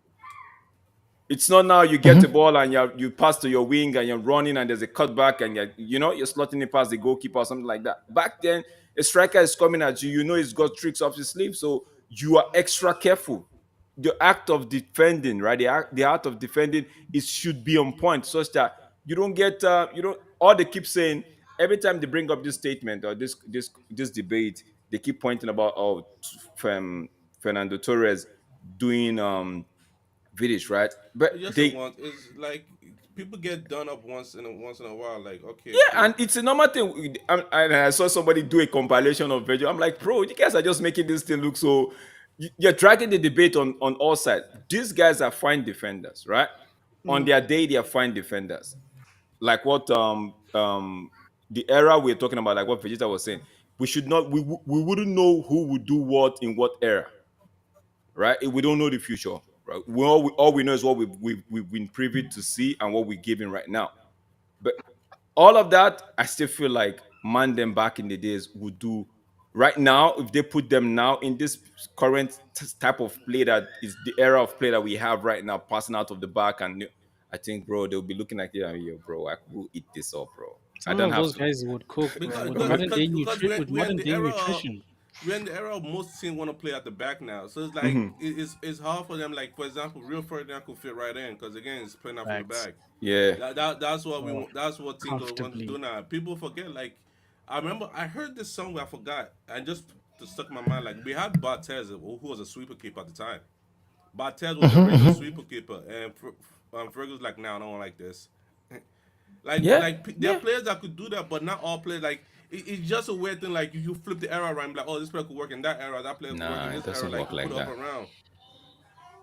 It's not now you get the Mhm. ball and you pass to your wing and you're running and there's a cutback and you're slotting it past the goalkeeper or something like that. Back then, a striker is coming at you, he's got tricks up his sleeve, so you are extra careful. The act of defending, right? The art of defending is should be on point, such that you don't get you don't. All they keep saying every time they bring up this statement or this debate, they keep pointing about, Fernando Torres doing Vidic, right? But It's just a they, once. It's like people get done up once in a while. Like, okay, yeah, cool. and it's a normal thing. And I saw somebody do a compilation of Virgil. I'm like, bro, you guys are just making this thing look so. You're dragging the debate on all sides. These guys are fine defenders, right? On Mm. their day, they are fine defenders. Like what the era we're talking about, like what Vegeta was saying. We should not. We wouldn't know who would do what in what era, right? We don't know the future, right? All we know is what we've been privy to see and what we're giving right now. But all of that, I still feel like man them back in the days would do right now if they put them now in this current type of play that is the era of play that we have right now, passing out of the back. And I think, bro, they'll be looking like, yeah, yo, bro, I will eat this up, bro. I Some don't of have those to. guys would cook, bro, Because with because Bro, because, because we're, with we're in modern the day era of nutrition. we're in the era of most teams want to play at the back now. So it's like mhm. it's hard for them. Like, for example, Real Ferdinand could fit right in because again, it's playing out from the Facts. back. Yeah. That's what we Oh, want. That's what teams want to do comfortably. now. People forget. Like, I remember I heard this song where I forgot and just stuck in my mind. Like, we had Barthez, who was a sweeper keeper at the time. Barthez was a Mhm. regular Mhm. sweeper keeper, and Fergus was like, "Now I don't like this." Yeah, There are yeah. players that could do that, but not all players. Like it's just a weird thing. Like you flip the era around, like oh, this player could work in that era, that player could work in Nah, it this era. doesn't Like work you put like it up that. around.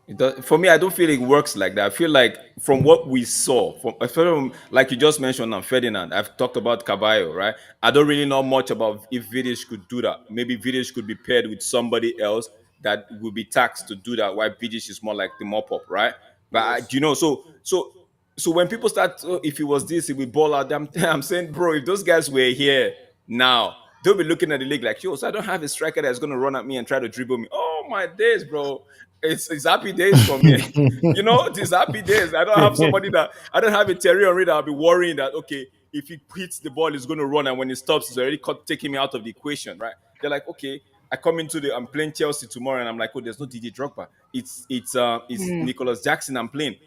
It does, for me, I don't feel it works like that. I feel like from what we saw, from like you just mentioned on Ferdinand, I've talked about Caballo, right? I don't really know much about if Vidic could do that. Maybe Vidic could be paired with somebody else that will be taxed to do that. While Vidic is more like the mop up, right? But Yes. so when people start, oh, if it was this, it would ball out. I'm saying, bro, if those guys were here now, they'll be looking at the league like, yo, so I don't have a striker that's going to run at me and try to dribble me. Oh my days, bro. It's happy days for me. It's happy days. I don't have somebody that I don't have a Terry Henry that I'll be worrying that okay, if he hits the ball, he's going to run, and when he stops, he's already taking me out of the equation, right? They're like, okay, I'm playing Chelsea tomorrow, and I'm like, oh, there's no DJ Drogba. It's Mm. Nicholas Jackson I'm playing.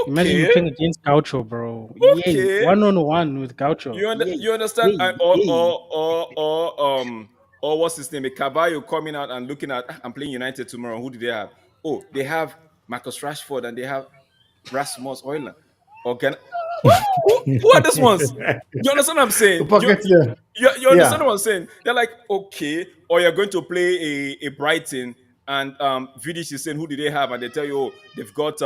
Imagine Okay, you playing against Gaucho, bro. Yay. okay. 1-on-1 with Gaucho. Yay. You understand? Yay. Or Yay. what's his name? A Caballo coming out and looking at. I'm playing United tomorrow. Who do they have? Oh, they have Marcus Rashford and they have Rasmus Højlund. Or can who are these ones? You understand what I'm saying? Pocket, yeah. You understand Yeah. what I'm saying? They're like, okay, or you're going to play a Brighton and Vidic is saying who do they have? And they tell you, oh, they've got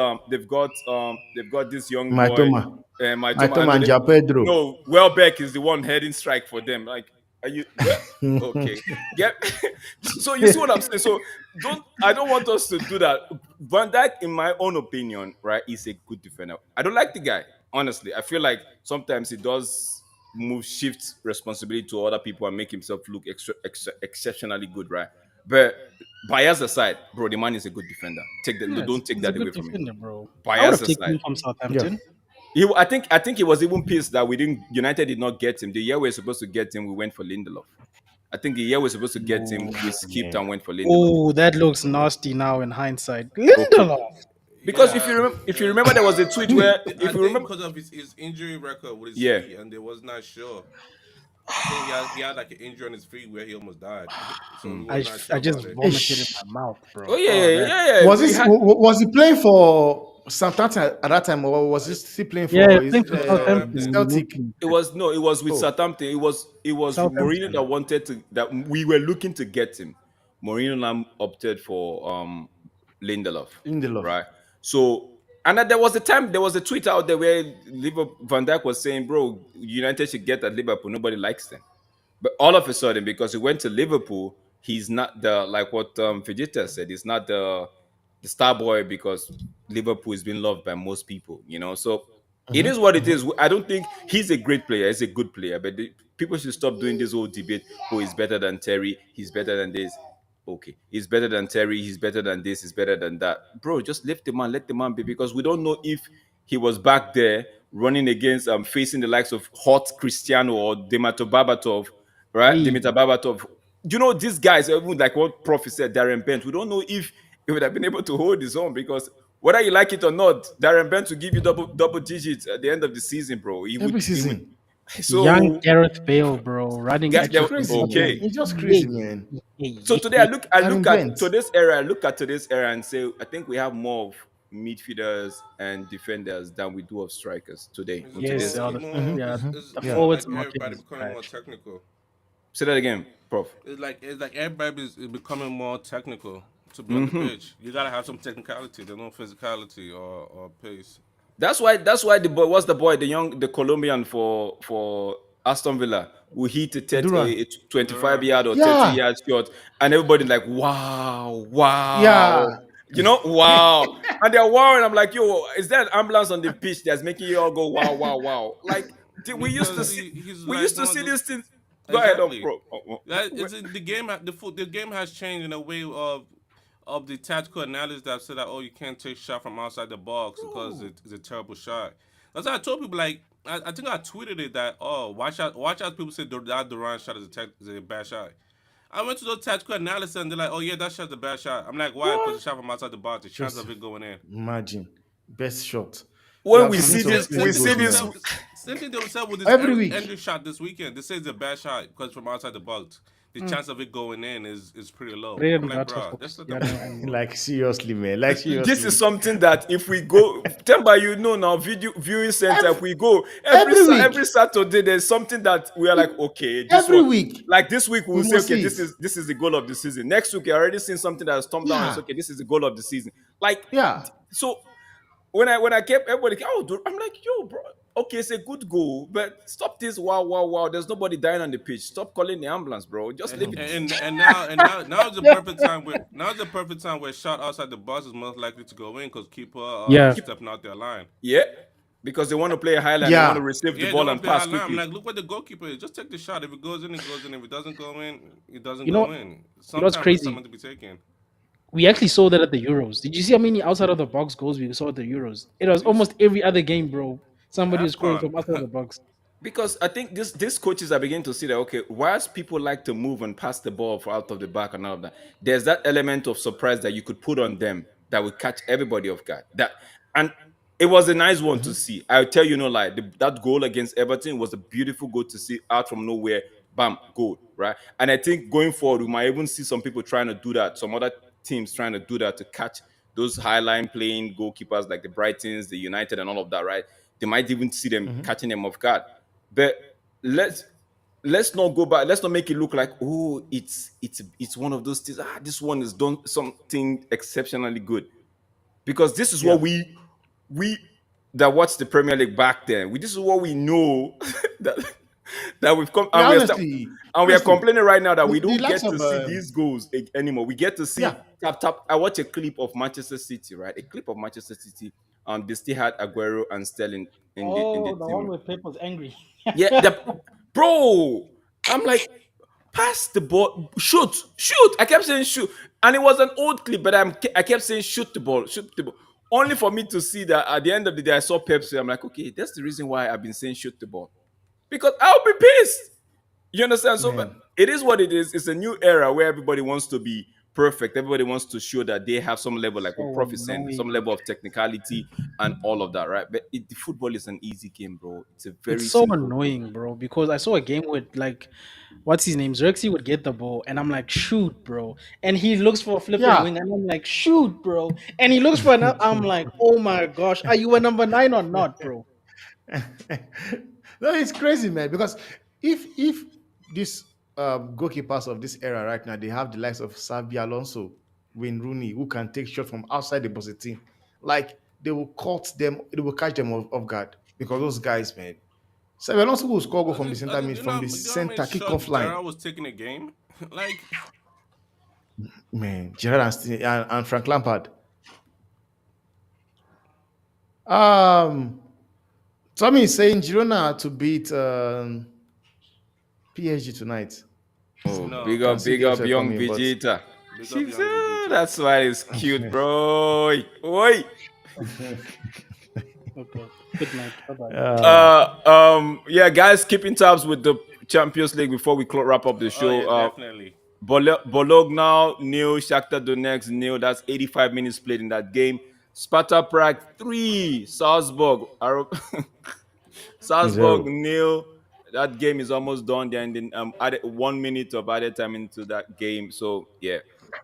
this young My boy, Toma. my My Toma, Toma and Ja Pedro. no, Welbeck is the one heading strike for them. Like, are you well? Okay, get so you see what I'm saying. So I don't want us to do that. Van Dijk, in my own opinion, right, is a good defender. I don't like the guy, honestly. I feel like sometimes he does shift responsibility to other people and make himself look exceptionally good, right? But bias aside, bro, the man is a good defender. Yes, Don't take he's a that away good from him. defender, bro. I would Bias have taken aside, him from Yeah. Southampton. I think he was even pissed that we didn't United did not get him. The year we were supposed to get him, we went for Lindelof. I think the year we were supposed to get him, we Oh, skipped Man. and went for Lindelof. oh, that looks nasty now in hindsight. Okay, Lindelof. because Yeah. if you remember, there was a tweet where I if you think remember, because of his injury record with his yeah. feet, and they was not sure. I think he had like an injury on his feet where he almost died. So we Mm. was not I sure just about it. vomited in Ish. my mouth, Oh bro. yeah, Oh, yeah, that. yeah, yeah. Was We this had was he playing for Southampton at that time, or was he still playing Yeah, for his playing for Southampton. Southampton. We moved Celtic? him. it was with Oh, Southampton. It was Mourinho that Southampton. wanted to that we were looking to get him. Mourinho now opted for Lindelof, Lindelof. right? So and then there was a tweet out there where Liverpool, Van Dijk was saying, "Bro, United should get at Liverpool. Nobody likes them." But all of a sudden, because he went to Liverpool, he's not the like what Vegeta said. He's not the star boy because Liverpool is being loved by most people. So it is what it is. I don't think he's a great player. He's a good player, but people should stop doing this whole debate. Oh, he's better than Terry. He's better than this. Okay, he's better than Terry. He's better than this. He's better than that. Bro, just lift the man. Let the man be because we don't know if he was back there running against facing the likes of Hot Cristiano or Dimitar Babatov, right? Hey, Dimitar Babatov. These guys, even like what Prof said, Darren Bent. We don't know if he would have been able to hold his own because whether you like it or not, Darren Bent will give you double digits at the end of the season, bro. Every He would. season. young So Gareth Bale, bro, running get It's extra there. crazy, kilometers. man. Okay. It's just Yay, crazy, man. yay, So yay, today yay. I Darren look at Bent. today's era. I look at today's era and say I think we have more of midfielders and defenders than we do of strikers today It's in Yes, today's more, all game. the more. yeah, It's the Yeah. forwards like market everybody is becoming more trash. technical. Say that again, Prof. It's like everybody is becoming more technical to be on the Hmm. pitch. You gotta have some technicality. There's no physicality or pace. That's why the boy, what's the boy, the Colombian for Aston Villa, who hit Duran. a 25 Duran. yard or 30 Yeah. yard shot, and everybody like, wow, wow, Yeah. wow, and they're wow, and I'm like, yo, is there an ambulance on the pitch that's making you all go wow, wow, wow? Like we used to Because see, he's we like used to one of see those. these things. Go ahead, Exactly. Pro. That it's the game. The game has changed in a way of the tactical analysis that said that oh you can't take shot from outside the box because it's a terrible shot. That's why I told people like I think I tweeted it that oh watch out people say that Durant shot is a bad shot. I went to those tactical analysis and they're like oh yeah that shot's a bad shot. I'm like why? Because the What? shot from outside the box, the chance Just of it going in. imagine. Best shot. We When have we seen see some this, crazy we see goals from this. them. Same thing they would say with this Every week. Andrew shot this weekend. They say it's a bad shot because from outside the box. the chance of it going in is pretty low. I'm Real like, Data bro, just Fox. let Yeah, them. no, I know. Like seriously, man. Like This is seriously. something that if we go, Temba, you know now, video viewing center. If Every, we go every Every week. Saturday, there's something that we are like, We, okay, this every one. week Like this week, we we'll say, must okay, see it. this is the goal of the season. Next week, you're already seeing something that has thumbed down. It's Yeah. okay. This is the goal of the season. Like, Yeah. so when I kept everybody, oh, dude, I'm like, yo, bro, okay, it's a good goal, but stop this. Wow, wow, wow. There's nobody dying on the pitch. Stop calling the ambulance, bro. Just leave it. And now is the perfect time where shot outside the box is most likely to go in because keeper Yeah, stepping out their line. Yeah, because they want to play a highline. They want to Yeah. receive the Yeah, they ball want and to play high pass line. I'm quickly. like, look what the goalkeeper is. Just take the shot. If it goes in, it goes in. If it doesn't go in, it doesn't you know, go in. what's Sometimes there's crazy? someone to be taken. We actually saw that at the Euros. Did you see how many outside of the box goals we saw at the Euros? It was It's almost every other game, bro. Somebody was scoring AFCON. from outside the box. Because I think these coaches are beginning to see that, okay, whilst people like to move and pass the ball for out of the back and all of that, there's that element of surprise that you could put on them that would catch everybody off guard. That and it was a nice one to see. I'll tell you no lie. That goal against Everton was a beautiful goal to see out from nowhere. Bam, goal, right? And I think going forward, we might even see some people trying to do that. Some other teams trying to do that to catch those high line playing goalkeepers like the Brightons, the United, and all of that, right? They might even see them catching them off guard. But let's not go back. Let's not make it look like, oh, it's one of those things. This one has done something exceptionally good, because this is Yeah. what we that watched the Premier League back then. This is what we know that we've come Yeah, honestly, and we are honestly, complaining right now that we the don't likes get to of see these goals anymore. We get to see yeah, tap tap. I watched a clip of Manchester City, right? A clip of Manchester City. They still had Aguero and Sterling in the Oh, the one team. where Pep was angry. Yeah, bro. I'm like, pass the ball, shoot, shoot. I kept saying shoot, and it was an old clip, but I kept saying shoot the ball, shoot the ball. Only for me to see that at the end of the day, I saw Pepsi. I'm like, okay, that's the reason why I've been saying shoot the ball, because I'll be pissed. You understand? So, but man. it is what it is. It's a new era where everybody wants to be perfect. Everybody wants to show that they have some level, like what So Prof is saying, some annoying. level of technicality and all of that, right? But the football is an easy game, bro. It's a It's very so simple game. annoying, bro, because I saw a game with like what's his name? Xerxes would get the ball and I'm like, shoot, bro. And he looks for a flipping Yeah. wing and I'm like, shoot, bro. And he looks for another. I'm like, oh my gosh, are you a number nine or not, bro? No, it's crazy, man. Because if these goalkeepers of this era right now, they have the likes of Xabi Alonso, Wayne Rooney, who can take shots from outside the box team, like they will cut them, they will catch them off guard because those guys, man. Xabi Alonso will score goal from the center mid, from the You know how many center shots kickoff line. Gerard was taking a game? Like, Man, Gerrard and Frank Lampard. Um, Tommy is saying Girona to beat PSG tonight. Oh, no, Can see big the up, upset young coming, but Vegeta. big up young Vegeta. That's why it's cute, bro. Oi. Okay. Good night. Bye bye. Yeah, guys, keeping tabs with the Champions League before we wrap up the Oh show. yeah, definitely. Bologna nil, Shakhtar Donetsk nil. That's 85 minutes played in that game. Sparta Prague 3, Salzburg zero. nil. That game is almost done. They're in the, added 1 minute of added time into that game. So yeah,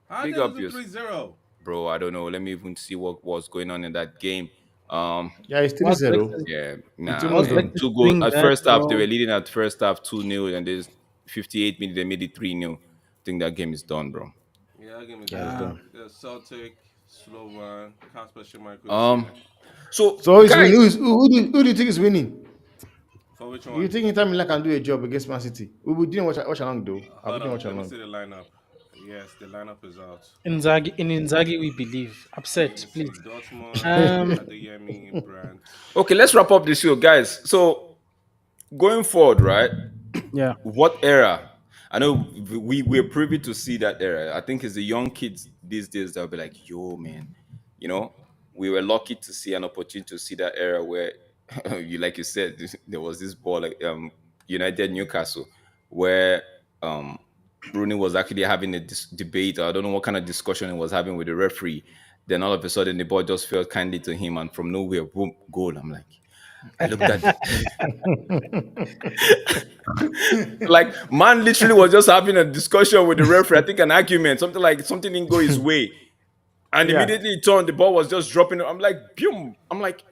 How big did they lose up it yours, 3-0? bro. I don't know. Let me even see what was going on in that game. Um, Yeah, it's What's 3-0. Lexus? yeah, It's nah, almost What's man. done. Lexus Two goals doing at that, first half. They bro? were leading at first half 2-0, and there's 58 minutes. They made it 3-0. I think that game is done, bro. Yeah, that game is Yeah, it's done. Damn. done. Yeah, Celtic, Slovan, Kasper Schmeichel is Um, here. so So who's winning? guys, Who do you think is winning? For which Do you one? think Inter Milan can do a job against Man City? We didn't watch along though. We Hold didn't on, watch let me along. see the lineup. Yes, the lineup is out. In Inzaghi, we believe. Let Upset, me see. please. Dortmund, Um, Adeyemi, Brandt. okay, let's wrap up the show, guys. So going forward, right? yeah. What era? I know we're privy to see that era. I think it's the young kids these days that'll be like, yo, man, you know, we were lucky to see an opportunity to see that era where you like you said, there was this ball like United Newcastle where um Rooney was actually having a debate, or I don't know what kind of discussion he was having with the referee. Then all of a sudden the ball just fell kindly to him, and from nowhere, boom, goal. I'm like, I looked at like man literally was just having a discussion with the referee. I think an argument, something like something didn't go his way. And Yeah, immediately he turned, the ball was just dropping. I'm like, boom. I'm like,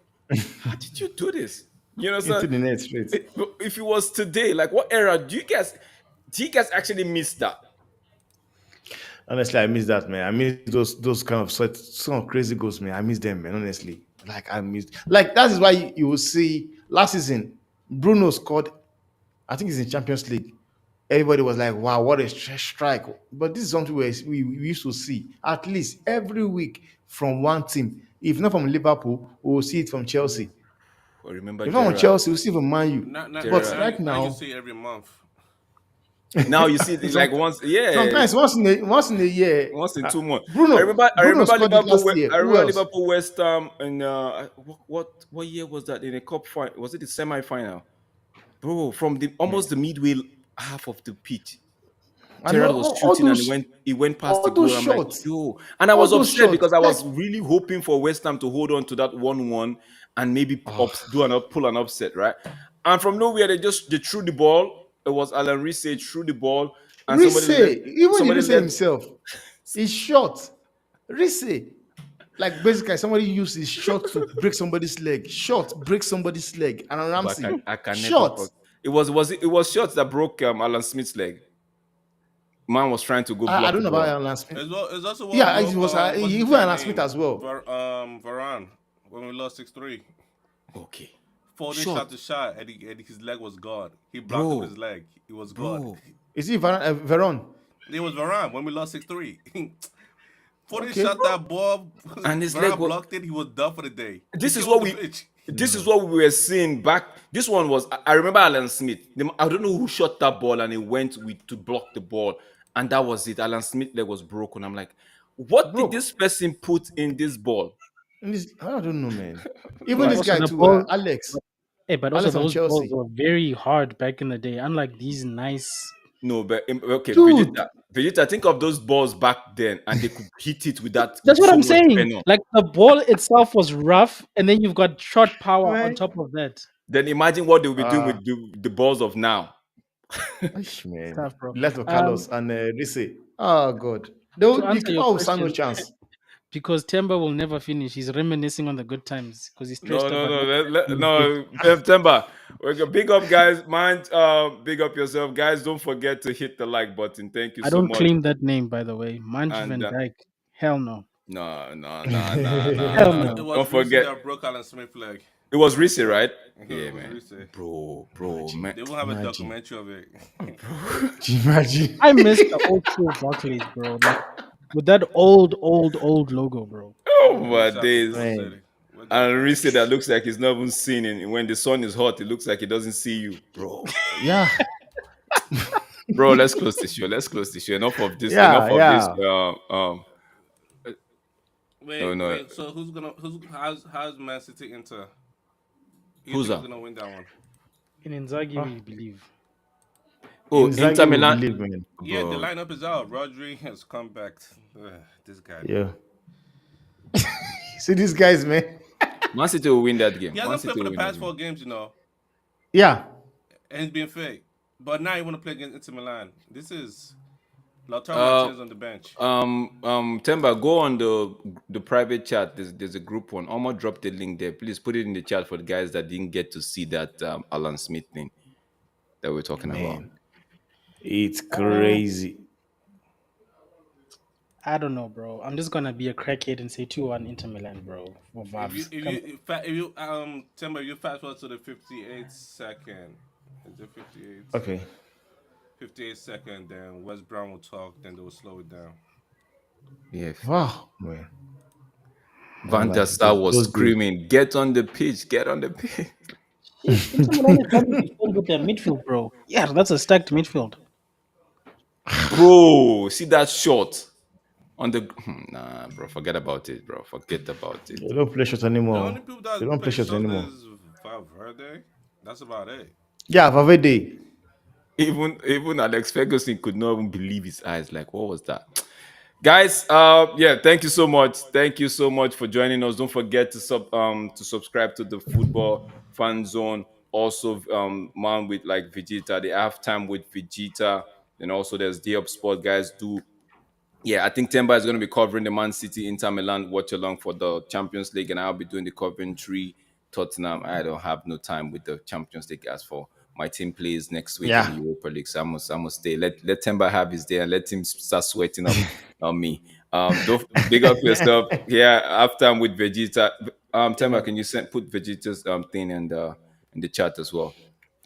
how did you do this? You know, so into the net straight. if it was today, like what era do you guys actually miss that? Honestly, I miss that, man. I miss those kind of some of crazy goals, man. I miss them, man. Honestly, like I miss like that is why you will see last season Bruno scored. I think it's in Champions League. Everybody was like, "Wow, what a strike!" But this is something we used to see at least every week from one team. If not from Liverpool, we will see it from Chelsea. Oh, remember If not from Gerard? Chelsea, we'll see it from Man U. But Gerard. right Now you now, see every month. Now you see it some, like once, yeah, sometimes once in a year, once in 2 months. I Bruno remember, I Bruno remember scored it Liverpool. last year. I Who remember else? Liverpool West Ham, and what year was that in a cup final? Was it the semi-final? Bro, from the almost the midway half of the pitch, And Gerard was all shooting and those he went past the all those goal. I'm like, shots, yo, and I all was those upset shots, because I like was really hoping for West Ham to hold on to that 1-1 and maybe do pull an upset, right? And from nowhere they threw the ball. It was Alan Reese threw the ball, and Rice, even somebody Rice let himself, is shot. Rice, like basically somebody used his shot to break somebody's leg. Shot break somebody's leg. And but Ramsey, I can never shot. forget. It was shots that broke Alan Smith's leg. Man was trying to go I block the don't know about ball. Alan Smith. It's, well, it's also what Yeah, it broke was what's his even guy Alan Smith name? as well. Varane when we lost 6-3. Okay. Foden Shot. shot the shot and his leg was gone. He blocked it with Bro. his leg. It was gone. Bro. Is it Veron? It was Varane when we lost 6-3. Foden Okay. shot that ball. And his leg Varane was blocked it. He was done for the day. He this is came what off the we pitch. this is what we were seeing back. This one was I remember Alan Smith. I don't know who shot that ball and he went with to block the ball. And that was it. Alan Smith leg was broken. I'm like, what did Broke. this person put in this ball? And I don't know, man. Even But this also guy the too, ball. Alex. But also Alex from those balls Chelsea. were very hard back in the day. Unlike these nice. No, but okay, Dude, Vegeta, think of those balls back then, and they could hit it with that with That's what so I'm much saying. venom. Like the ball itself was rough, and then you've got shot power on man. top of that. Then imagine what they'll be doing Ah, with the balls of now. man. Tough, bro. Left of Carlos and Risse. Oh God. To The answer keeper your will stand no question, chance. because Temba will never finish. He's reminiscing on the good times because he's No, stressed no, about no, not finishing his no. gigs. September. We're gonna big up, guys. Mind, big up yourself, guys. Don't forget to hit the like button. Thank you I so don't much. claim that name, by the way. Manj And Van Dyke. Hell no. no, no, no, no, no, Hell no. It no. was Don't Reese forget. that broke Alan Smith's leg. It was Reese, right? Yeah, It was man. Reese. Bro, man. They won't have a Imagine. documentary of it. Imagine. I miss the old school Barclays, bro. Like with that old logo, bro. Oh I my wish I could days. post Man. it. Where did And it Reese that looks like he's not even seen it. When the sun is hot, it looks like he doesn't see you, bro. Yeah. Bro, let's close the show. Let's close the show. Enough of this. Enough Yeah, of this. yeah. No, no. Wait. So how's Man City Inter? You Who's think who's that? gonna win that one? In Inzaghi, Ah, we believe. Oh, Inter Inzaghi will Milan, believe, man. Yeah, the bro. lineup is out. Rodri has come back. This guy. Yeah. See these guys, man. Man City will win that game. He Man hasn't played City for will the win that past game. 4 games, Yeah. and he's been fit. But now you want to play against Inter Milan. This is Lautaro Uh, Martinez on the bench. Temba, go on the private chat. There's a group one. Almost drop the link there. Please put it in the chat for the guys that didn't get to see that Alan Smith thing that we're talking about. Man. It's Uh, crazy. I don't know, bro. I'm just gonna be a crackhead and say 2-1 Inter Milan, bro. For Vavs. Timber, you fast forward to the 58th second. Is it 58? Okay. 58 second, then West Brown will talk, then they will slow it down. Yeah. Wow, man. Van der Like Sar was those days. screaming, "Get on the pitch! Get on the pitch!" Shit, Inter Milan is starting to fall with their midfield, bro. Yeah, that's a stacked midfield. Bro, see that shot on the nah, bro. Forget about it, bro. Forget about it. They don't play shots The anymore. only people They that don't play play shots short anymore. is Valverde. That's about it. Yeah, Valverde. Even Alex Ferguson could not even believe his eyes. Like, what was that? Guys, yeah, thank you so much. Thank you so much for joining us. Don't forget to subscribe to the Football Fan Zone. Also, man with like Vegeta, the halftime with Vegeta, and also there's Day Up Sport. Guys, do yeah, I think Temba is going to be covering the Man City Inter Milan watch along for the Champions League, and I'll be doing the Coventry Tottenham. I don't have no time with the Champions League as for my team plays next week in Yeah. the Europa League, so I must stay. Let Temba have his day and let him start sweating up on me. Don't big up yourself. Yeah, after I'm with Vegeta. Temba, can you put Vegeta's thing in the chat as well?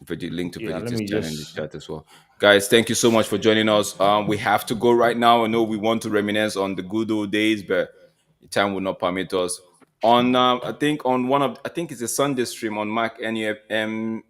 Link to Yeah. Let Vegeta's me channel in the just. chat as well. Guys, thank you so much for joining us. We have to go right now. I know we want to reminisce on the good old days, but the time will not permit us. On I think on one of I think it's a Sunday stream on Mac NEFMUF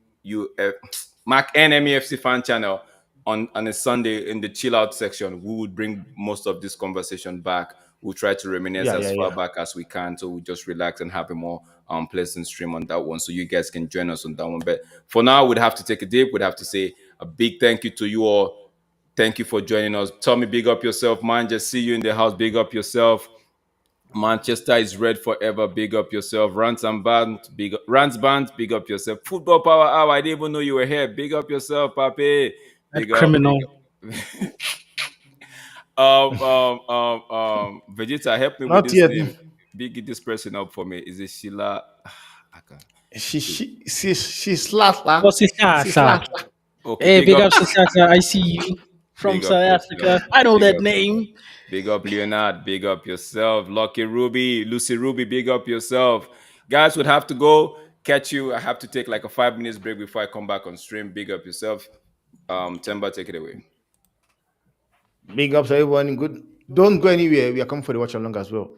Mac NMEFC fan channel on a Sunday in the chill out section. We would bring most of this conversation back. We'll try to reminisce Yeah. as Yeah. far Yeah. back as we can, so we just relax and have a more pleasant stream on that one. So you guys can join us on that one. But for now, we'd have to take a dip. We'd have to say a big thank you to you all. Thank you for joining us. Tommy, big up yourself, man. Just see you in the house. Big up yourself. Manchester is red forever. Big up yourself. Rants band. Big up yourself. Football Power Hour. I didn't even know you were here. Big up yourself, Papi. That Big up. Big criminal. up. Vegeta, help me with Not this yet. name. Big this person up for me. Is it Sheila? I can't. She's Slasla. Oh, She's Sisasa. Slasla. Okay, Hey, big up Sisasa. I see you from big up South yourself. Africa. I know Big that up yourself. name. Big up Leonard. Big up yourself. Lucky Ruby, Lucy Ruby. Big up yourself. Guys, would have to go. Catch you. I have to take like a 5 minutes break before I come back on stream. Big up yourself. Temba, take it away. Big ups, everyone. Good. Don't go anywhere. We are coming for the watch along as well.